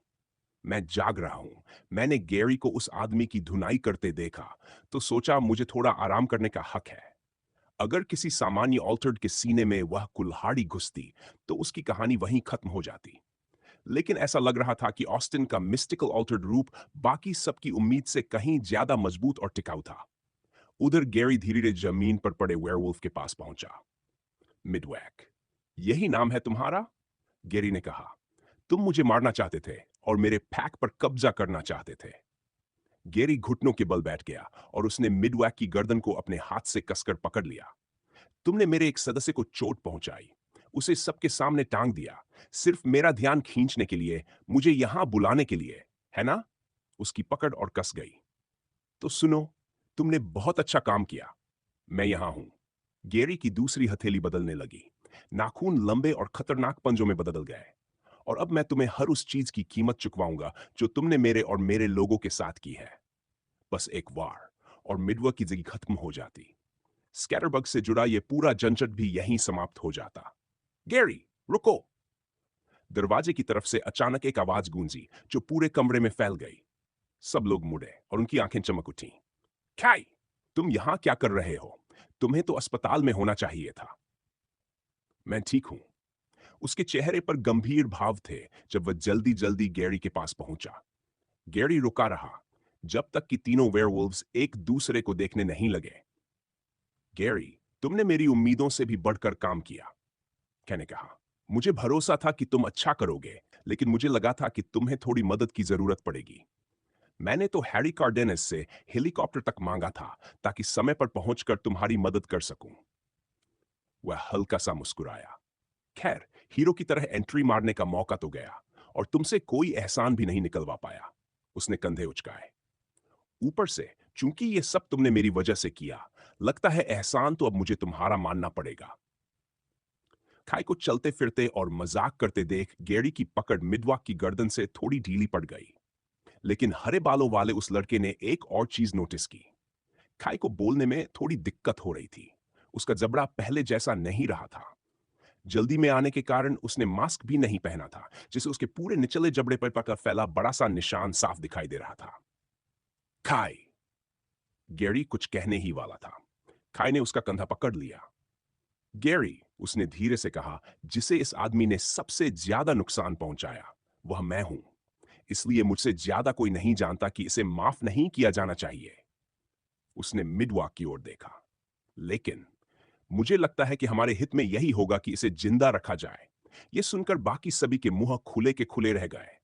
मैं जाग रहा हूं। मैंने गैरी को उस आदमी की धुनाई करते देखा, तो सोचा मुझे थोड़ा आराम करने का हक है। अगर किसी सामान्य ऑल्टर्ड के सीने में वह कुल्हाड़ी घुसती, तो उसकी कहानी वहीं खत्म हो जाती। लेकिन ऐसा लग रहा था कि ऑस्टिन का मिस्टिकल ऑल्टर्ड रूप बाकी सबकी उम्मीद से कहीं ज्यादा मजबूत और टिकाऊ था। उधर गैरी धीरे धीरे जमीन पर पड़े वेयरवुल्फ के पास पहुंचा। मिडवैक, यही नाम है तुम्हारा? गैरी ने कहा। तुम मुझे मारना चाहते थे और मेरे पैक पर कब्जा करना चाहते थे। गैरी घुटनों के बल बैठ गया और उसने मिडवैक की गर्दन को अपने हाथ से कसकर पकड़ लिया। तुमने मेरे एक सदस्य को चोट पहुंचाई, उसे सबके सामने टांग दिया, सिर्फ मेरा ध्यान खींचने के लिए, मुझे यहां बुलाने के लिए, है ना? उसकी पकड़ और कस गई। तो सुनो, तुमने बहुत अच्छा काम किया। मैं यहां हूं। गैरी की दूसरी हथेली बदलने लगी। नाखून लंबे और खतरनाक पंजों में बदल गए। और अब मैं तुम्हें हर उस चीज की कीमत चुकवाऊंगा जो तुमने मेरे और मेरे लोगों के साथ की है। बस एक वार, और मिडवर्क की जिंदगी खत्म हो जाती। स्कैटरबग से जुड़ा यह पूरा झंझट भी यहीं समाप्त हो जाता। गैरी, रुको! दरवाजे की तरफ से अचानक एक आवाज गूंजी जो पूरे कमरे में फैल गई। सब लोग मुड़े और उनकी आंखें चमक उठी। खाई, तुम यहां क्या कर रहे हो? तुम्हें तो अस्पताल में होना चाहिए था। मैं ठीक हूं। उसके चेहरे पर गंभीर भाव थे जब वह जल्दी जल्दी गैरी के पास पहुंचा। गैरी रुका रहा जब तक कि तीनों वेयरवुल्व्स एक दूसरे को देखने नहीं लगे। गैरी, तुमने मेरी उम्मीदों से भी बढ़कर काम किया, कहने कहा। मुझे भरोसा था कि तुम अच्छा करोगे, लेकिन मुझे लगा था कि तुम्हें थोड़ी मदद की जरूरत पड़ेगी। मैंने तो हैरी कार्डेनस से हेलीकॉप्टर तक मांगा था ताकि समय पर पहुंचकर तुम्हारी मदद कर सकूं। वह हल्का सा मुस्कुराया। खैर, हीरो की तरह एंट्री मारने का मौका तो गया, और तुमसे कोई एहसान भी नहीं निकलवा पाया। उसने कंधे उचकाए। ऊपर से, चूंकि ये सब तुमने मेरी वजह से किया, लगता है एहसान तो अब मुझे तुम्हारा मानना पड़ेगा। खाई को चलते फिरते और मजाक करते देख गैरी की पकड़ मिडवॉक की गर्दन से थोड़ी ढीली पड़ गई। लेकिन हरे बालों वाले उस लड़के ने एक और चीज नोटिस की। खाई को बोलने में थोड़ी दिक्कत हो रही थी। उसका जबड़ा पहले जैसा नहीं रहा था। जल्दी में आने के कारण उसने मास्क भी नहीं पहना था, जिससे उसके पूरे निचले जबड़े पर फैला बड़ा सा निशान साफ दिखाई दे रहा था। खाई! गैरी कुछ कहने ही वाला था। खाई ने उसका कंधा पकड़ लिया। गैरी, उसने धीरे से कहा, जिसे इस आदमी ने सबसे ज्यादा नुकसान पहुंचाया, वह मैं हूं। इसलिए मुझसे ज्यादा कोई नहीं जानता कि इसे माफ नहीं किया जाना चाहिए। उसने मिडवॉक की ओर देखा। लेकिन मुझे लगता है कि हमारे हित में यही होगा कि इसे जिंदा रखा जाए। यह सुनकर बाकी सभी के मुंह खुले के खुले रह गए।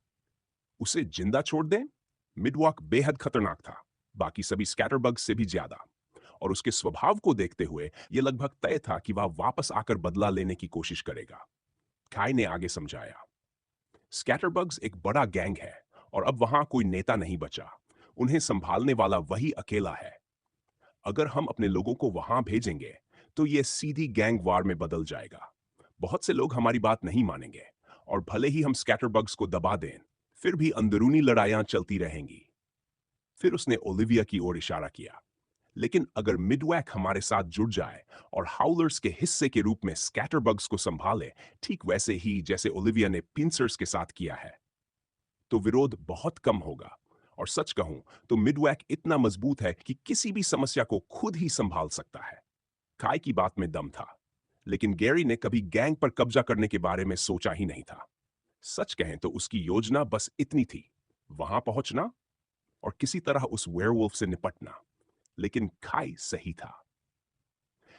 उसे जिंदा छोड़ दें? मिडवॉक बेहद खतरनाक था, बाकी सभी स्कैटरबग से भी ज्यादा। और उसके स्वभाव को देखते हुए यह लगभग तय था कि वह वापस आकर बदला लेने की कोशिश करेगा। काई ने आगे समझाया, स्कैटरबग्स एक बड़ा गैंग है, और अब वहां कोई नेता नहीं बचा। उन्हें संभालने वाला वही अकेला है। अगर हम अपने लोगों को वहां भेजेंगे, तो यह सीधी गैंग वार में बदल जाएगा। बहुत से लोग हमारी बात नहीं मानेंगे, और भले ही हम स्कैटरबग्स को दबा दें, फिर भी अंदरूनी लड़ाइयां चलती रहेंगी। फिर उसने ओलिविया की ओर इशारा किया। लेकिन अगर मिडवैक हमारे साथ जुड़ जाए और हाउलर्स के हिस्से के रूप में स्कैटरबग्स को संभाले, ठीक वैसे ही जैसे ओलिविया ने पिंसर्स के साथ किया है, तो विरोध बहुत कम होगा और सच कहूं तो मिडवैक इतना मजबूत है कि किसी भी समस्या को खुद ही संभाल सकता है। काय की बात में दम था, लेकिन गैरी ने कभी गैंग पर कब्जा करने के बारे में सोचा ही नहीं था। सच कहें तो उसकी योजना बस इतनी थी, वहां पहुंचना और किसी तरह उस वेयरवुल्फ से निपटना। लेकिन खाई सही था।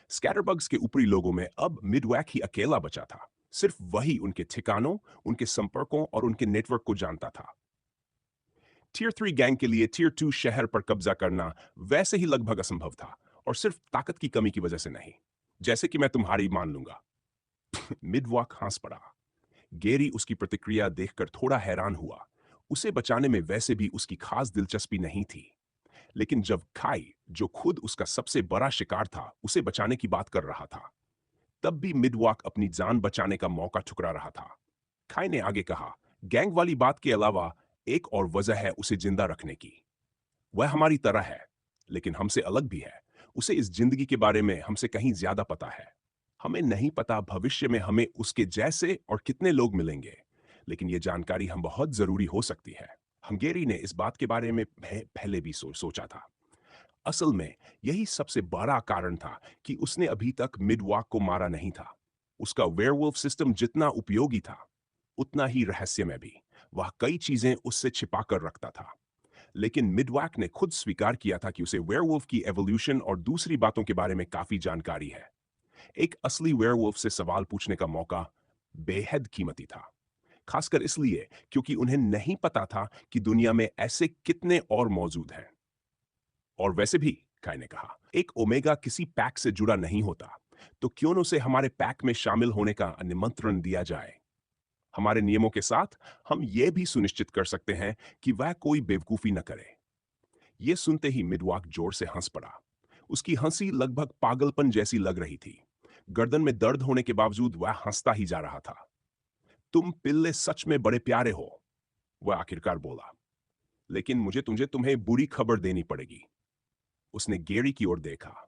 स्कैटरबग्स के ऊपरी लोगों में अब मिडवैक ही अकेला बचा था। सिर्फ वही उनके ठिकानों, उनके संपर्कों और उनके नेटवर्क को जानता था। टियर 3 गैंग के लिए टियर 2 शहर पर कब्जा करना वैसे ही लगभग असंभव था, और सिर्फ ताकत की कमी की वजह से नहीं। जैसे कि मैं तुम्हारी मान लूंगा। मिडवॉक हंस पड़ा। गेरी उसकी प्रतिक्रिया देखकर थोड़ा हैरान हुआ। उसे बचाने में वैसे भी उसकी खास दिलचस्पी नहीं थी। लेकिन जब खाई, जो खुद उसका सबसे बड़ा शिकार था, उसे बचाने की बात कर रहा था, तब भी मिडवॉक अपनी जान बचाने का मौका ठुकरा रहा था। खाई ने आगे कहा, गैंग वाली बात के अलावा एक और वजह है उसे जिंदा रखने की। वह हमारी तरह है, लेकिन हमसे अलग भी है। उसे इस जिंदगी के बारे में हमसे कहीं ज्यादा पता है। हमें नहीं पता भविष्य में हमें उसके जैसे और कितने लोग मिलेंगे, लेकिन यह जानकारी हम बहुत जरूरी हो सकती है। हंगेरी ने इस बात के बारे में पहले भी सोचा था। असल में यही सबसे बड़ा कारण था कि उसने अभी तक मिडवॉक को मारा नहीं था। उसका वेयरवुल्फ सिस्टम जितना उपयोगी था, उतना ही रहस्यमय भी। वह कई चीजें उससे छिपा कर रखता था। लेकिन मिडवॉक ने खुद स्वीकार किया था कि उसे वेयरवुल्फ की एवोल्यूशन और दूसरी बातों के बारे में काफी जानकारी है। एक असली वेयरवुल्फ से सवाल पूछने का मौका बेहद कीमती था, खासकर इसलिए क्योंकि उन्हें नहीं पता था कि दुनिया में ऐसे कितने और मौजूद हैं। और वैसे भी, काय ने कहा, एक ओमेगा किसी पैक से जुड़ा नहीं होता, तो क्यों न उसे हमारे पैक में शामिल होने का निमंत्रण दिया जाए। हमारे नियमों के साथ हम यह भी सुनिश्चित कर सकते हैं कि वह कोई बेवकूफी न करे। यह सुनते ही मिडवॉक जोर से हंस पड़ा। उसकी हंसी लगभग पागलपन जैसी लग रही थी। गर्दन में दर्द होने के बावजूद वह हंसता ही जा रहा था। तुम पिल्ले सच में बड़े प्यारे हो, वह आखिरकार बोला। लेकिन मुझे तुझे तुम्हें बुरी खबर देनी पड़ेगी। उसने गेरी की ओर देखा।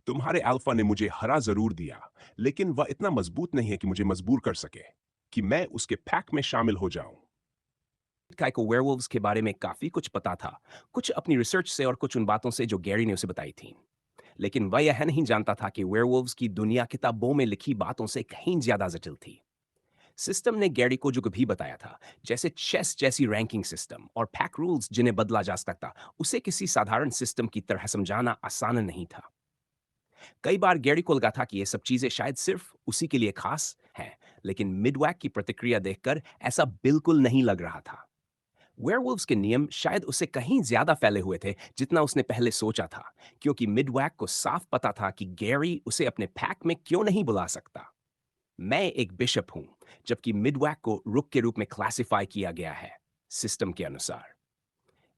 तुम्हारे अल्फा ने मुझे हरा जरूर दिया, लेकिन वह इतना मजबूत नहीं है कि मुझे मजबूर कर सके कि मैं उसके पैक में शामिल हो जाऊं। काय को वेयरवुल्व्स के बारे में काफी कुछ पता था, कुछ अपनी रिसर्च से और कुछ उन बातों से जो गैरी ने उसे बताई थी। लेकिन वह यह नहीं जानता था कि वेयरवुल्व्स की दुनिया किताबों में लिखी बातों से कहीं ज्यादा जटिल थी। सिस्टम ने गैरी को जो भी बताया था, जैसे चेस जैसी रैंकिंग सिस्टम और पैक रूल्स जिन्हें बदला जा सकता, उसे किसी साधारण सिस्टम की तरह समझाना आसान नहीं था। कई बार गैरी को लगा था कि ये सब चीजें शायद सिर्फ उसी के लिए खास हैं, लेकिन मिडवैक की प्रतिक्रिया देखकर ऐसा बिल्कुल नहीं लग रहा था। वेयरवुल्व्स के नियम शायद उससे कहीं ज्यादा फैले हुए थे जितना उसने पहले सोचा था, क्योंकि मिडवैक को साफ पता था कि गैरी उसे अपने पैक में क्यों नहीं बुला सकता। मैं एक बिशप हूं, जबकि मिडवैक को रुक के रूप में क्लासिफाई किया गया है सिस्टम के अनुसार।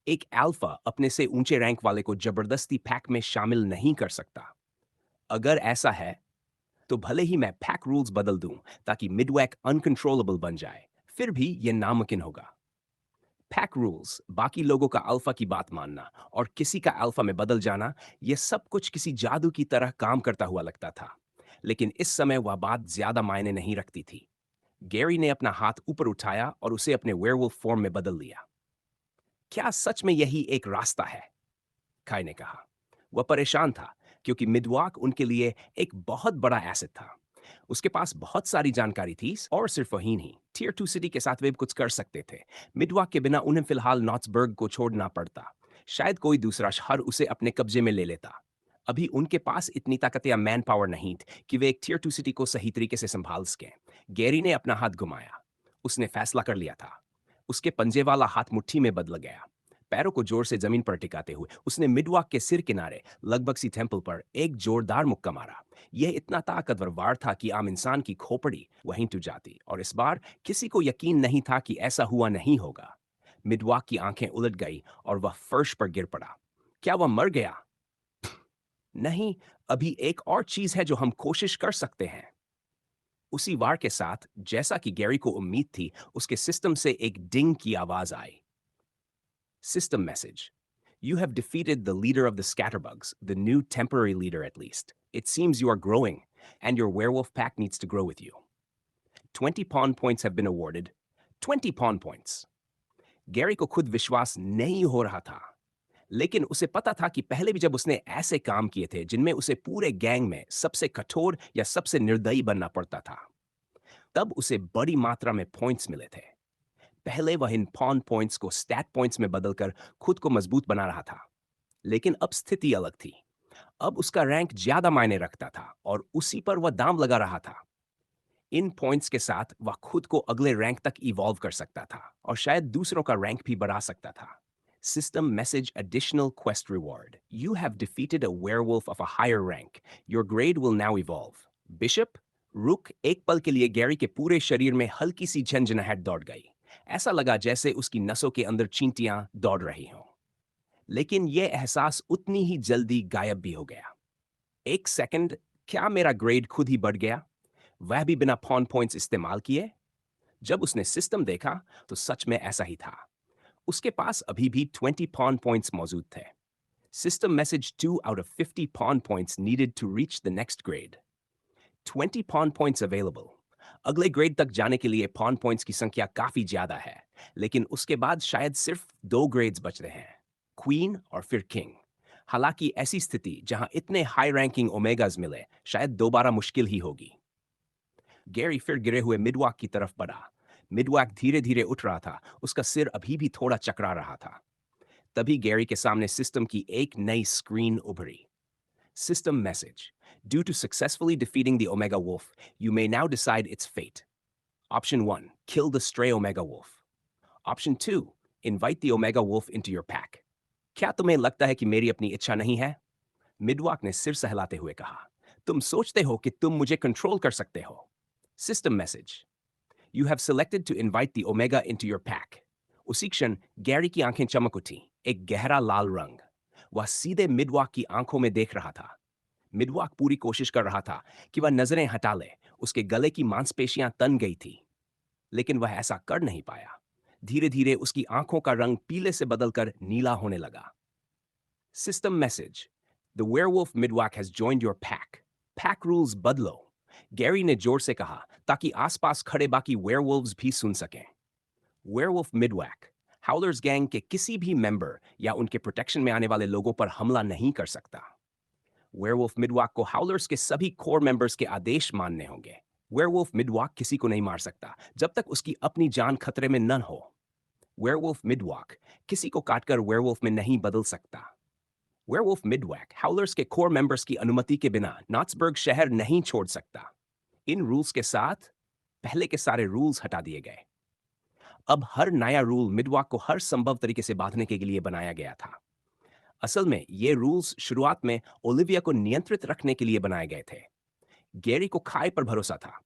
एक अल्फा अपने से ऊंचे रैंक वाले को जबरदस्ती पैक में शामिल नहीं कर सकता। अगर ऐसा है, तो भले ही मैं पैक रूल्स बदल दूं ताकि मिडवैक अनकंट्रोलेबल बन जाए, फिर भी यह नामुमकिन होगा। पैक रूल्स, बाकी लोगों का अल्फा की बात मानना और किसी का अल्फा में बदल जाना, यह सब कुछ किसी जादू की तरह काम करता हुआ लगता था। लेकिन इस समय वह बात ज्यादा मायने नहीं रखती थी। गैरी ने अपना हाथ ऊपर उठाया और उसे अपने वेयरवुल्फ फॉर्म में बदल लिया। क्या सच में यही एक रास्ता है? काय ने कहा। वह परेशान था, क्योंकि मिडवॉक उनके लिए एक बहुत बड़ा एसेट था। उसके पास बहुत सारी जानकारी थी, और सिर्फ वही नहीं, टियर 2 सिटी के साथ वे कुछ कर सकते थे। मिडवॉक के बिना उन्हें फिलहाल नॉट्सबर्ग को छोड़ना पड़ता। शायद कोई दूसरा शहर उसे अपने कब्जे में ले लेता। अभी उनके पास इतनी ताकत या मैन पावर नहीं थी कि वे एक टियर 2 सिटी को सही तरीके से संभाल सकें। गैरी ने अपना हाथ घुमाया। उसने फैसला कर लिया था। उसके पंजे वाला हाथ मुट्ठी में बदल गया। पैरों को जोर से जमीन पर टिकाते हुए उसने मिडवॉक के सिर किनारे लगभग सी टेम्पल पर एक जोरदार मुक्का मारा। यह इतना ताकतवर वार था कि आम इंसान की खोपड़ी वहीं टूट जाती, और इस बार किसी को यकीन नहीं था कि ऐसा हुआ नहीं होगा। मिडवॉक की आंखें उलट गई और वह फर्श पर गिर पड़ा। क्या वह मर गया? नहीं, अभी एक और चीज है जो हम कोशिश कर सकते हैं। उसी वार के साथ, जैसा कि गैरी को उम्मीद थी, उसके सिस्टम से एक डिंग की आवाज आई। System message. You have defeated the leader of the Scatterbugs, the new temporary leader at least. It seems you are growing, and your werewolf pack needs to grow with you. 20 pawn points have been awarded. 20 pawn points. Gary को खुद विश्वास नहीं हो रहा था, लेकिन उसे पता था कि पहले भी जब उसने ऐसे काम किए थे जिनमें उसे पूरे गैंग में सबसे कठोर या सबसे निर्दयी बनना पड़ता था, तब उसे बड़ी मात्रा में पॉइंट्स मिले थे। पहले वह इन पॉन पॉइंट्स को स्टैट पॉइंट्स में बदलकर खुद को मजबूत बना रहा था, लेकिन अब स्थिति अलग थी। अब उसका रैंक ज्यादा मायने रखता था और उसी पर वह दांव लगा रहा था। इन पॉइंट्स के साथ वह खुद को अगले रैंक तक इवॉल्व कर सकता था और शायद दूसरों का रैंक भी बढ़ा सकता था। System message additional quest reward. You have defeated a werewolf of a higher rank. Your grade will now evolve. Bishop, रुक एक पल के लिए गैरी के पूरे शरीर में हल्की सी झंझनाहट दौड़ गई। ऐसा लगा जैसे उसकी नसों के अंदर चींटियां दौड़ रही हों। लेकिन यह एहसास उतनी ही जल्दी गायब भी हो गया। एक सेकंड, क्या मेरा ग्रेड खुद ही बढ़ गया? वह भी बिना पॉन पॉइंट्स इस्तेमाल किए? जब उसने सिस्टम देखा तो सच में ऐसा ही था। उसके पास अभी भी 20 pawn points मौजूद थे। System message 2 out of 50 pawn points needed to reach the next grade. 20 pawn points available. अगले ग्रेड तक जाने के लिए pawn points की संख्या काफी ज्यादा है, लेकिन उसके बाद शायद सिर्फ 2 ग्रेड्स बचते हैं, क्वीन और फिर किंग। हालांकि ऐसी स्थिति जहां इतने हाई रैंकिंग ओमेगाज मिले शायद दोबारा मुश्किल ही होगी। गैरी फिर गिरे हुए मिडवॉक की तरफ बढ़ा। मिडवॉक धीरे धीरे उठ रहा था, उसका सिर अभी भी थोड़ा चकरा रहा था। तभी गैरी के सामने सिस्टम की एक नई स्क्रीन उभरी। System message, due to successfully defeating the omega wolf, you may now decide its fate. Option 1, kill the stray omega wolf. Option 2, invite the omega wolf into your pack. क्या तुम्हें लगता है कि मेरी अपनी इच्छा नहीं है? मिडवॉक ने सिर सहलाते हुए कहा, तुम सोचते हो कि तुम मुझे कंट्रोल कर सकते हो। System message, you have selected to invite the omega into your pack. उसी क्षण गैरी की आंखें चमक उठी, एक गहरा लाल रंग। वह सीधे मिडवॉक की आंखों में देख रहा था। मिडवॉक पूरी कोशिश कर रहा था कि वह नजरें हटा ले, उसके गले की मांसपेशियां तन गई थी, लेकिन वह ऐसा कर नहीं पाया। धीरे धीरे उसकी आंखों का रंग पीले से बदलकर नीला होने लगा। System message, the werewolf Midwalk has joined your pack. Pack rules बदलो, गैरी ने जोर से कहा ताकि आसपास खड़े बाकी वेयरवुल्व्स भी सुन सकें। वेयरवुल्फ मिडवैक हाउलर्स गैंग के किसी भी मेंबर या उनके प्रोटेक्शन में आने वाले लोगों पर हमला नहीं कर सकता। वेयरवुल्फ मिडवॉक को हाउलर्स के सभी कोर मेंबर्स के आदेश मानने होंगे। वेयरवुल्फ मिडवॉक किसी को नहीं मार सकता जब तक उसकी अपनी जान खतरे में न हो। वेयरवुल्फ मिडवॉक किसी को काटकर वेयरवुल्फ में नहीं बदल सकता। वेयरवुल्फ मिडवैक हाउलर्स के कोर मेंबर्स की अनुमति के बिना नॉट्सबर्ग शहर नहीं छोड़ सकता। इन रूल्स के साथ पहले के सारे रूल्स हटा दिए गए। अब हर नया रूल मिडवॉक को हर संभव तरीके से बांधने के लिए बनाया गया था। असल में ये रूल्स शुरुआत में ओलिविया को नियंत्रित रखने के लिए बनाए गए थे। गैरी को खाई पर भरोसा था,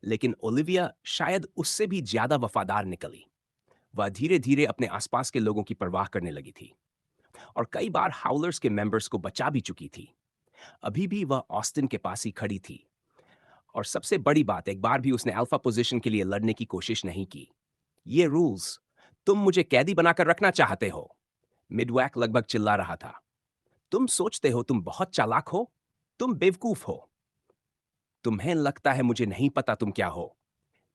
लेकिन ओलिविया शायद उससे भी ज्यादा वफादार निकली। वह धीरे धीरे अपने आसपास के लोगों की परवाह करने लगी थी और कई बार हाउलर्स के मेंबर्स को बचा भी चुकी थी। अभी भी वह ऑस्टिन के पास ही खड़ी थी और सबसे बड़ी बात, एक बार भी उसने अल्फा पोजीशन के लिए लड़ने की कोशिश नहीं की। ये रूल्स, तुम मुझे कैदी बनाकर रखना चाहते हो? मिडवैक लगभग चिल्ला रहा था। तुम सोचते हो तुम बहुत चालाक हो? तुम बेवकूफ हो। तुम्हें लगता है मुझे नहीं पता तुम क्या हो।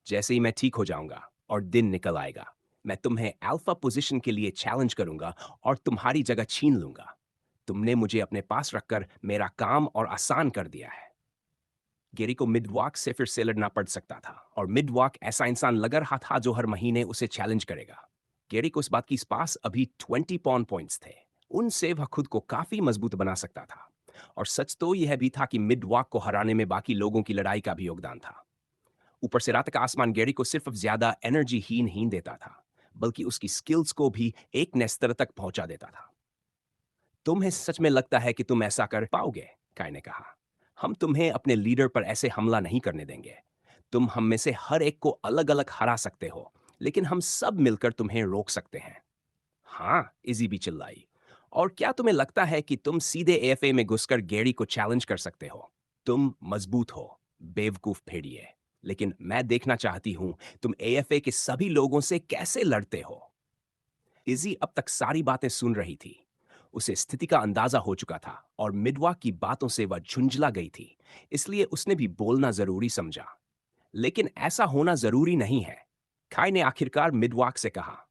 जैसे ही मैं ठीक हो जाऊंगा और दिन निकल आएगा, मैं तुम्हें अल्फा पोजीशन के लिए चैलेंज करूंगा और तुम्हारी जगह छीन लूंगा। तुमने मुझे अपने पास रखकर मेरा काम और आसान कर दिया है। गेरी को मिडवॉक से फिर से लड़ना पड़ सकता था और मिडवॉक ऐसा इंसान लग रहा था जो हर महीने उसे चैलेंज करेगा। गेरी को इस बात की पास अभी 20 पॉन पॉइंट्स थे। उनसे वह खुद को काफी मजबूत बना सकता था। और सच तो यह भी था कि मिडवॉक को हराने में बाकी लोगों की लड़ाई का भी योगदान था। ऊपर से रात का आसमान गेरी को सिर्फ ज्यादा एनर्जी ही नहीं देता था, बल्कि उसकी स्किल्स को भी एक नए स्तर तक पहुंचा देता था। तुम्हें सच में लगता है कि तुम ऐसा कर पाओगे? काय ने कहा। हम तुम्हें अपने लीडर पर ऐसे हमला नहीं करने देंगे। तुम हम में से हर एक को अलग अलग हरा सकते हो, लेकिन हम सब मिलकर तुम्हें रोक सकते हैं। हाँ, इजी भी चिल्लाई। और क्या तुम्हें लगता है कि तुम सीधे एएफए में घुसकर गैरी को चैलेंज कर सकते हो? तुम मजबूत हो, बेवकूफ भेड़िए। लेकिन मैं देखना चाहती हूं तुम एएफए के सभी लोगों से कैसे लड़ते हो। इजी अब तक सारी बातें सुन रही थी। उसे स्थिति का अंदाजा हो चुका था और मिडवॉक की बातों से वह झुंझला गई थी, इसलिए उसने भी बोलना जरूरी समझा। लेकिन ऐसा होना जरूरी नहीं है। काय ने आखिरकार मिडवॉक से कहा,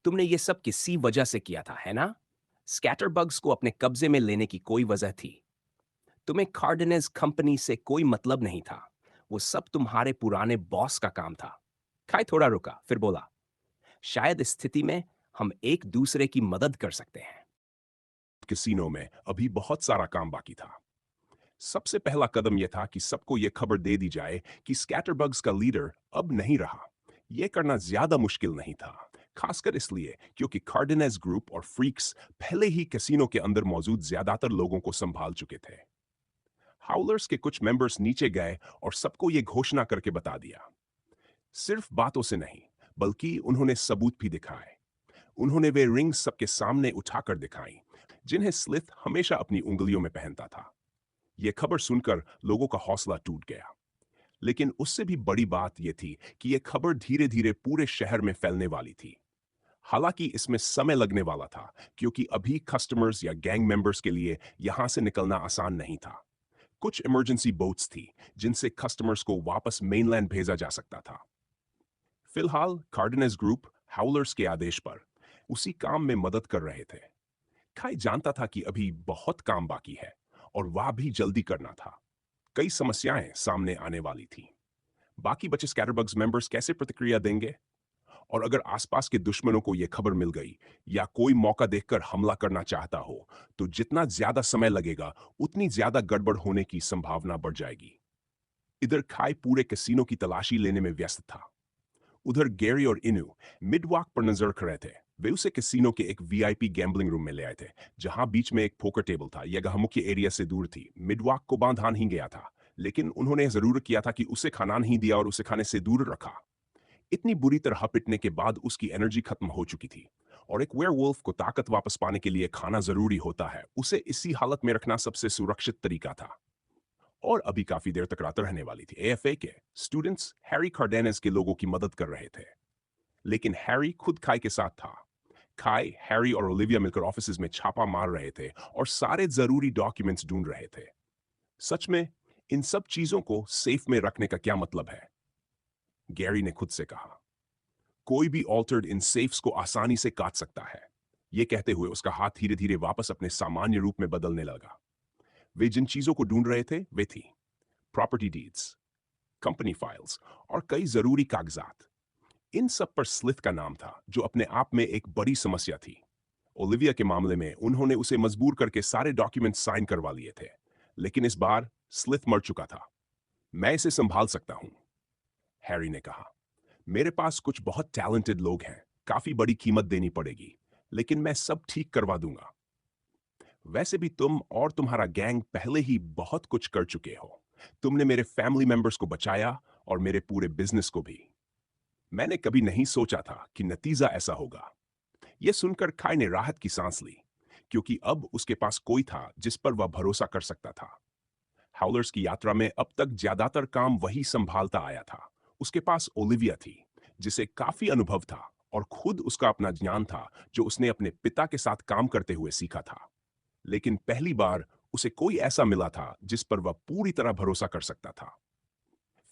तुमने ये सब किसी वजह से किया था, है ना? स्कैटरबग्स को अपने कब्जे में लेने की कोई वजह थी। तुम्हें कार्डेनेस कंपनी से कोई मतलब नहीं था। वो सब तुम्हारे पुराने बॉस का काम था। काई थोड़ा रुका, फिर बोला, शायद इस स्थिति में हम एक दूसरे की मदद कर सकते हैं। कैसीनो में अभी बहुत सारा काम बाकी था। सबसे पहला कदम यह था कि सबको यह खबर दे दी जाए कि स्कैटरबग्स का लीडर अब नहीं रहा। यह करना ज्यादा मुश्किल नहीं था, खासकर इसलिए क्योंकि कार्डेनेस ग्रुप और फ्रीक्स पहले ही कैसीनो के अंदर मौजूद ज्यादातर लोगों को संभाल चुके थे। हाउलर्स के कुछ मेंबर्स नीचे गए और सबको यह घोषणा करके बता दिया। सिर्फ बातों से नहीं, बल्कि उन्होंने सबूत भी दिखाए। उन्होंने वे रिंग्स सबके सामने उठाकर दिखाई, जिन्हें स्लिथ हमेशा अपनी उंगलियों में पहनता था। यह खबर सुनकर लोगों का हौसला टूट गया। लेकिन उससे भी बड़ी बात यह थी कि यह खबर धीरे धीरे पूरे शहर में फैलने वाली थी। हालांकि इसमें समय लगने वाला था, क्योंकि अभी कस्टमर्स या गैंग मेंबर्स के लिए यहां से निकलना आसान नहीं था। कुछ इमरजेंसी बोट्स थी जिनसे कस्टमर्स को वापस मेनलैंड भेजा जा सकता था। फिलहाल कार्डेनेस ग्रुप हाउलर्स के आदेश पर उसी काम में मदद कर रहे थे। काई जानता था कि अभी बहुत काम बाकी है और वह भी जल्दी करना था। कई समस्याएं सामने आने वाली थी। बाकी बचे स्कैटरबग्स मेंबर्स कैसे प्रतिक्रिया देंगे, और अगर आसपास के दुश्मनों को यह खबर मिल गई या कोई मौका देखकर हमला करना चाहता हो, तो जितना ज्यादा समय लगेगा उतनी ज्यादा गड़बड़ होने की संभावना बढ़ जाएगी। इधर खाई पूरे कैसीनो की तलाशी लेने में व्यस्त था। उधर गैरी और इनू मिडवॉक पर नजर रख रहे थे। वे उसे कैसीनो के एक वीआईपी गैम्बलिंग रूम में ले आए थे, जहां बीच में एक पोकर टेबल था। यह जगह मुख्य एरिया से दूर थी। मिडवॉक को बांधा नहीं गया था, लेकिन उन्होंने जरूर किया था कि उसे खाना नहीं दिया और उसे खाने से दूर रखा। इतनी बुरी तरह पिटने के बाद उसकी एनर्जी खत्म हो चुकी थी, और एक वेयरवुल्फ को ताकत वापस पाने के लिए खाना जरूरी होता है। उसे इसी हालत में रखना सबसे सुरक्षित तरीका था। और अभी काफी देर तक रात रहने वाली थी। एएफए के स्टूडेंट्स हैरी कार्डेनेस के लोगों की मदद कर रहे थे, लेकिन हैरी खुद खाई के साथ था। खाई, हैरी और ओलिविया मिलकर ऑफिस में छापा मार रहे थे और सारे जरूरी डॉक्यूमेंट्स ढूंढ रहे थे। सच में इन सब चीजों को सेफ में रखने का क्या मतलब है? गैरी ने खुद से कहा। कोई भी ऑल्टर्ड इन सेफ्स को आसानी से काट सकता है। यह कहते हुए उसका हाथ धीरे धीरे वापस अपने सामान्य रूप में बदलने लगा। वे जिन चीजों को ढूंढ रहे थे वे थी प्रॉपर्टी डीड्स, कंपनी फाइल्स और कई जरूरी कागजात। इन सब पर स्लिथ का नाम था, जो अपने आप में एक बड़ी समस्या थी। ओलिविया के मामले में उन्होंने उसे मजबूर करके सारे डॉक्यूमेंट साइन करवा लिए थे, लेकिन इस बार स्लिथ मर चुका था। मैं इसे संभाल सकता हूं, हैरी ने कहा। मेरे पास कुछ बहुत टैलेंटेड लोग हैं, काफी बड़ी कीमत देनी पड़ेगी, लेकिन मैं सब ठीक करवा दूंगा। वैसे भी तुम और तुम्हारा गैंग पहले ही बहुत कुछ कर चुके हो। तुमने मेरे फैमिली मेंबर्स को बचाया और मेरे पूरे बिजनेस को भी। मैंने कभी नहीं सोचा था कि नतीजा ऐसा होगा। यह सुनकर खाई ने राहत की सांस ली, क्योंकि अब उसके पास कोई था जिस पर वह भरोसा कर सकता था। हाउलर्स की यात्रा में अब तक ज्यादातर काम वही संभालता आया था। उसके पास ओलिविया थी, जिसे काफी अनुभव था और खुद उसका अपना ज्ञान था, जो उसने अपने पिता के साथ काम करते हुए सीखा था। लेकिन पहली बार उसे कोई ऐसा मिला था जिस पर वह पूरी तरह भरोसा कर सकता था।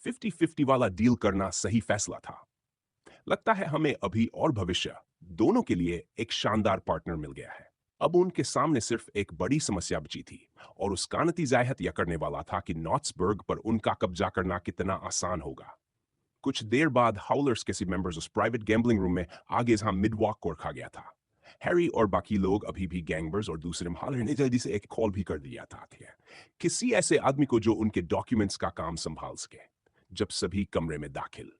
50-50 वाला डील करना सही फैसला था। लगता है हमें अभी और भविष्य दोनों के लिए एक शानदार पार्टनर मिल गया है। अब उनके सामने सिर्फ एक बड़ी समस्या बची थी, और उसका नतीजा यह करने वाला था कि नॉट्सबर्ग पर उनका कब्जा करना कितना आसान होगा। कुछ देर बाद हाउलर्स के मेंबर्स उस प्राइवेट गैम्बलिंग रूम में आगे जहां मिडवॉक को रखा गया था। हैरी और बाकी लोग अभी भी गैंगबर्स और दूसरे हालर ने जल्दी से एक कॉल भी कर दिया था किसी ऐसे आदमी को जो उनके डॉक्यूमेंट्स का काम संभाल सके। जब सभी कमरे में दाखिल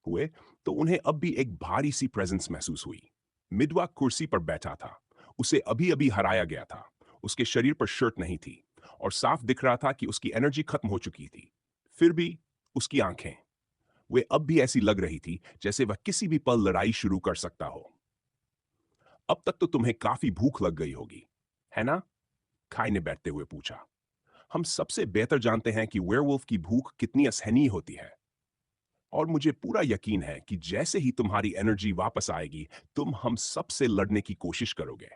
हुए, तो उन्हें अब भी एक भारी सी प्रेजेंस महसूस हुई। मिडवॉक कुर्सी पर बैठा था। उसे अभी अभी हराया गया था। उसके शरीर पर शर्ट नहीं थी और साफ दिख रहा था कि उसकी एनर्जी खत्म हो चुकी थी। फिर भी उसकी आंखें, वे अब भी ऐसी लग रही थी जैसे वह किसी भी पल लड़ाई शुरू कर सकता हो। अब तक तो तुम्हें काफी भूख लग गई होगी, है ना? खाई ने बैठते हुए पूछा। हम सबसे बेहतर जानते हैं कि वेयरवुल्फ की भूख कितनी असहनीय होती है, और मुझे पूरा यकीन है कि जैसे ही तुम्हारी एनर्जी वापस आएगी, तुम हम सबसे लड़ने की कोशिश करोगे।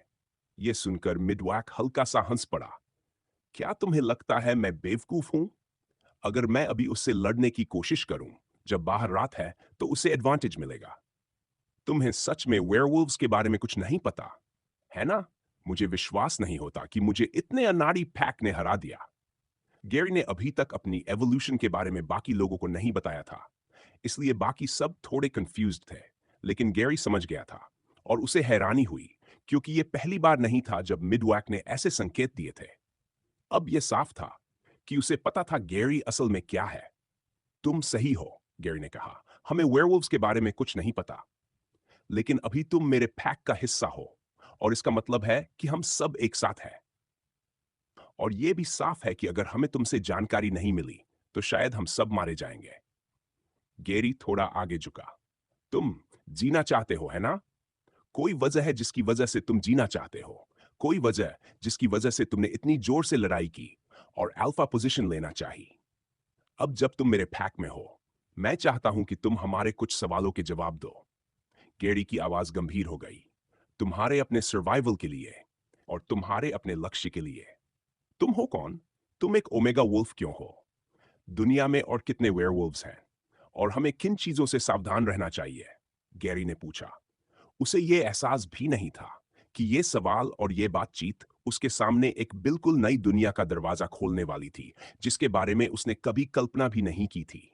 यह सुनकर मिडवॉक हल्का सा हंस पड़ा। क्या तुम्हें लगता है मैं बेवकूफ हूं? अगर मैं अभी उससे लड़ने की कोशिश करूं, जब बाहर रात है, तो उसे एडवांटेज मिलेगा। तुम्हें सच में वेयरवुल्व्स के बारे में कुछ नहीं पता, है ना? मुझे विश्वास नहीं होता कि मुझे इतने अनाड़ी पैक ने हरा दिया। गैरी ने अभी तक अपनी एवोल्यूशन के बारे में बाकी लोगों को नहीं बताया था, इसलिए बाकी सब थोड़े कंफ्यूज्ड थे। लेकिन गैरी समझ गया था और उसे हैरानी हुई, क्योंकि ये पहली बार नहीं था जब मिडवैक ने ऐसे संकेत दिए थे। अब यह साफ था कि उसे पता था गैरी असल में क्या है। तुम सही हो, गैरी ने कहा। हमें वेयरवुल्व्स के बारे में कुछ नहीं पता, लेकिन अभी तुम मेरे पैक का हिस्सा हो, और इसका मतलब है कि हम सब एक साथ हैं। और यह भी साफ है कि अगर हमें तुमसे जानकारी नहीं मिली तो शायद हम सब मारे जाएंगे। गैरी थोड़ा आगे झुका। तुम जीना चाहते हो, है ना? कोई वजह है जिसकी वजह से तुम जीना चाहते हो, कोई वजह जिसकी वजह से तुमने इतनी जोर से लड़ाई की और अल्फा पोजीशन लेना चाही। अब जब तुम मेरे पैक में हो, मैं चाहता हूं कि तुम हमारे कुछ सवालों के जवाब दो। गैरी की आवाज गंभीर हो गई। तुम्हारे अपने सर्वाइवल के लिए और तुम्हारे अपने लक्ष्य के लिए। तुम हो कौन? तुम एक ओमेगा वुल्फ क्यों हो? दुनिया में और कितने वेयरवुल्व्स हैं? और हमें किन चीजों से सावधान रहना चाहिए? गैरी ने पूछा। उसे यह एहसास भी नहीं था कि ये सवाल और ये बातचीत उसके सामने एक बिल्कुल नई दुनिया का दरवाजा खोलने वाली थी, जिसके बारे में उसने कभी कल्पना भी नहीं की थी।